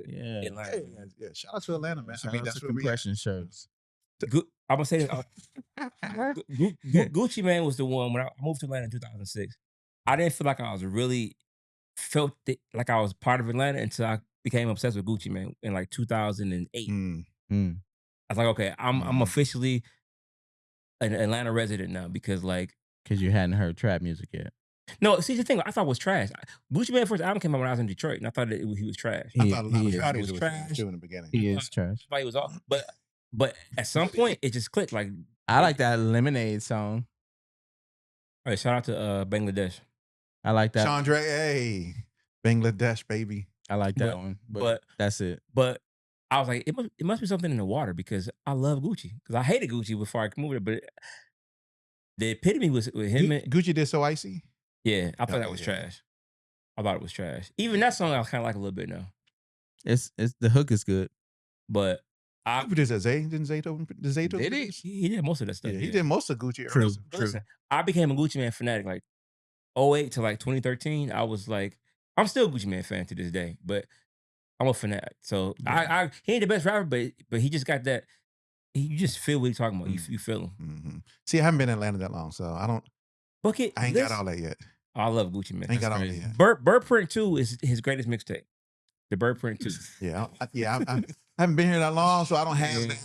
Atlanta. Hey, yeah, shout out to Atlanta, man. Shout I mean, out that's to what we compression shirts. I'm gonna say this. Gucci Mane was the one when I moved to Atlanta in 2006. I didn't feel like I was really felt like I was part of Atlanta until I became obsessed with Gucci Mane in like 2008. I was like, okay, I'm officially an Atlanta resident now because you hadn't heard trap music yet. No, see the thing I thought was trash. Gucci Mane first album came out when I was in Detroit, and I thought he was trash. I thought it was trash too in the beginning. He is trash. I thought he was off, but at some point it just clicked. Like I like that Lemonade song. All right, shout out to Bangladesh. I like that. Chandra, hey, Bangladesh, baby. I like that one, but that's it. But I was like, it must be something in the water because I love Gucci because I hated Gucci before I moved it, but the epitome was with him. Gucci did So Icy. Yeah, I thought that was trash. I thought it was trash. Even that song I kind of like a little bit now. It's the hook is good, but Who did that? Zay? Didn't Zay did he? He did most of that stuff. Yeah, he did most of Gucci. True. Listen, I became a Gucci Man fanatic like 2008 to like 2013. I was like, I'm still a Gucci Man fan to this day, but I'm a fanatic. So he ain't the best rapper, but he just got that. You just feel what he's talking about. You feel him. Mm-hmm. See, I haven't been in Atlanta that long, so I don't. Bucket. I ain't got all that yet. I love Gucci Man. I ain't got all that yet. Bird Print 2 is his greatest mixtape. The Bird Print 2. Yeah, I haven't been here that long, so I don't have that.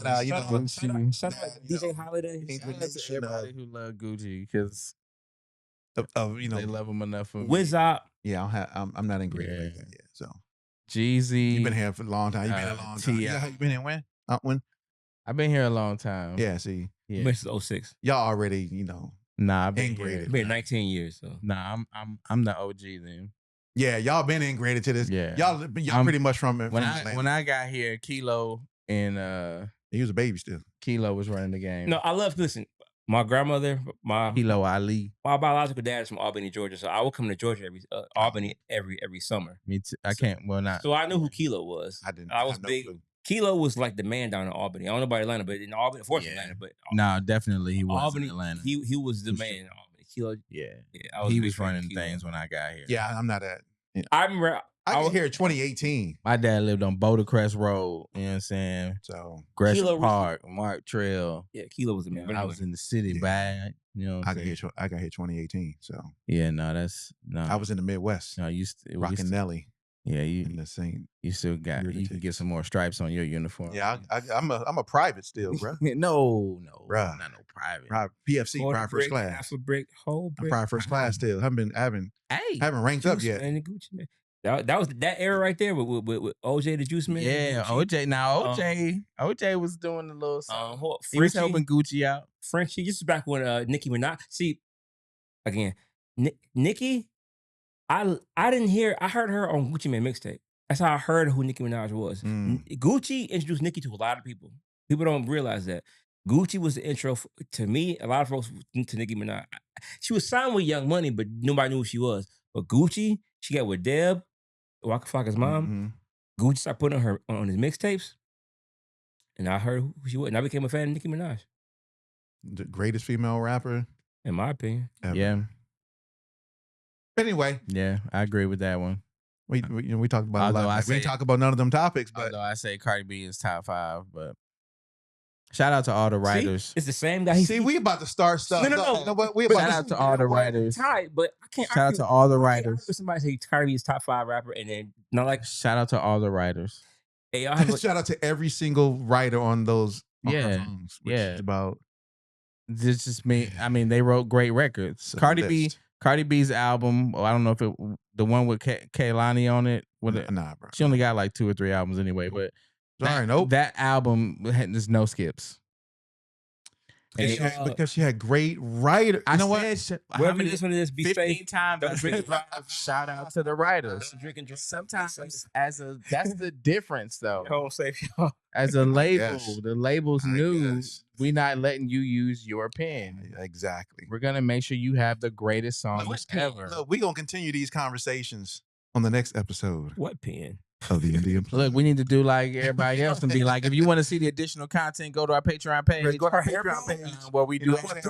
Shout out DJ Holiday. Shout out to everybody who love Gucci because they love him enough. For Wizard. Yeah, I'm not in great like that yet. So Jeezy, you've been here for a long time. You've been here a long time. Yeah, you been here when? When? I've been here a long time. Yeah, see, Since 06. Y'all already, Nah, I've been integrated. here. Been 19 years. So nah, I'm the OG then. Yeah, y'all been integrated to this. Yeah, y'all pretty much from when I got here, Kilo and he was a baby still. Kilo was running the game. no, I love listen. My grandmother, Kilo Ali. My biological dad is from Albany, Georgia, so I would come to Georgia Albany every summer. Me too. I can't. Well, not. So I knew who Kilo was. I didn't. I was big. Clue. Kilo was like the man down in Albany. I don't know about Atlanta, but in Albany, of course, Atlanta. But no, definitely he was Albany, in Atlanta. He was the man in Albany. Kilo, he was running things when I got here. Yeah, I'm not at. I remember. I was here in 2018. My dad lived on Bouldercrest Road. You know what I'm saying? So Gresham Park, Mark Trail. Yeah, Kilo was the man. I was in the city, bad. You know, I got here 2018. So yeah, that's no. I was in the Midwest. No, rocking Nelly. Yeah, in the same. You still got. You can get some more stripes on your uniform. Yeah, I'm a private still, bro. no, bro, not no private. PFC, private first class. Half a brick, whole brick. I'm private first class still. Haven't ranked up yet. And the Gucci Man. That was that era right there with OJ the Juice Man. Yeah, OJ. Now OJ was doing the little song. He was helping Gucci out. Frenchie. This is back when Nicki Minaj. See, again, Nicki. I didn't hear. I heard her on Gucci Man mixtape. That's how I heard who Nicki Minaj was. Gucci introduced Nicki to a lot of people. People don't realize that. Gucci was the intro to me. A lot of folks to Nicki Minaj. She was signed with Young Money, but nobody knew who she was. But Gucci, she got with Deb, Waka Flocka's mom. Gucci started putting her on his mixtapes, and I heard who she was, and I became a fan of Nicki Minaj. The greatest female rapper, in my opinion. Ever. Yeah. Anyway, yeah, I agree with that one. We talked about a lot. We didn't talk about none of them topics, but although I say Cardi B is top 5, but shout out to all the writers. See, it's the same guy. We about to start stuff. No. Shout out to all the writers. But I can't. Shout out to all the writers. Somebody say Cardi B is top 5 rapper, and then not like. Shout out to all the writers. Hey, shout out to every single writer on those. Songs, which is about. This just me. I mean, they wrote great records. Cardi B's album. I don't know if the one with Kehlani on it. Nah, bro. She only got like 2 or 3 albums anyway. But nope. That album there's no skips. Because she had great writer. I You know what? Whatever this one is, be 15 safe. times Don't I drink said and drive. shout out to the writers. Don't drink and drive. Sometimes that's the difference though. Home safe, y'all. As a label, guess. the labels I knew guess. we're not letting you use your pen. Exactly. We're gonna make sure you have the greatest songs ever. Look, we're gonna continue these conversations on the next episode What pen? of the Indie Unplugged. Look, we need to do like everybody else and be like, if you want to see the additional content, go to our Patreon page. Go to our Her Patreon hair page. Where we do Her hair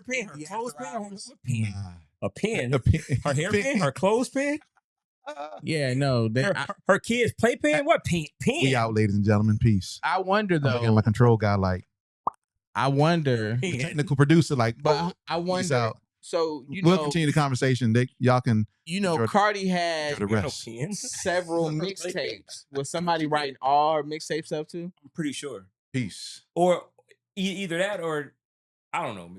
pen, her clothes pen, what pen? A pen. A pen. Her hair pen, her clothes pen, Yeah, no. her kids' play pen. What pen? We out, ladies and gentlemen. Peace. I wonder I'm looking at though. my control guy like I wonder. the technical producer like, But I peace wonder. out. So We'll continue the conversation. Y'all can Cardi had the rest. several mixtapes. Was somebody writing all her mixtape stuff too? I'm pretty sure. Peace. Or either that or I don't know.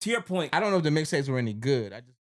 To your point, I don't know if the mixtapes were any good. I just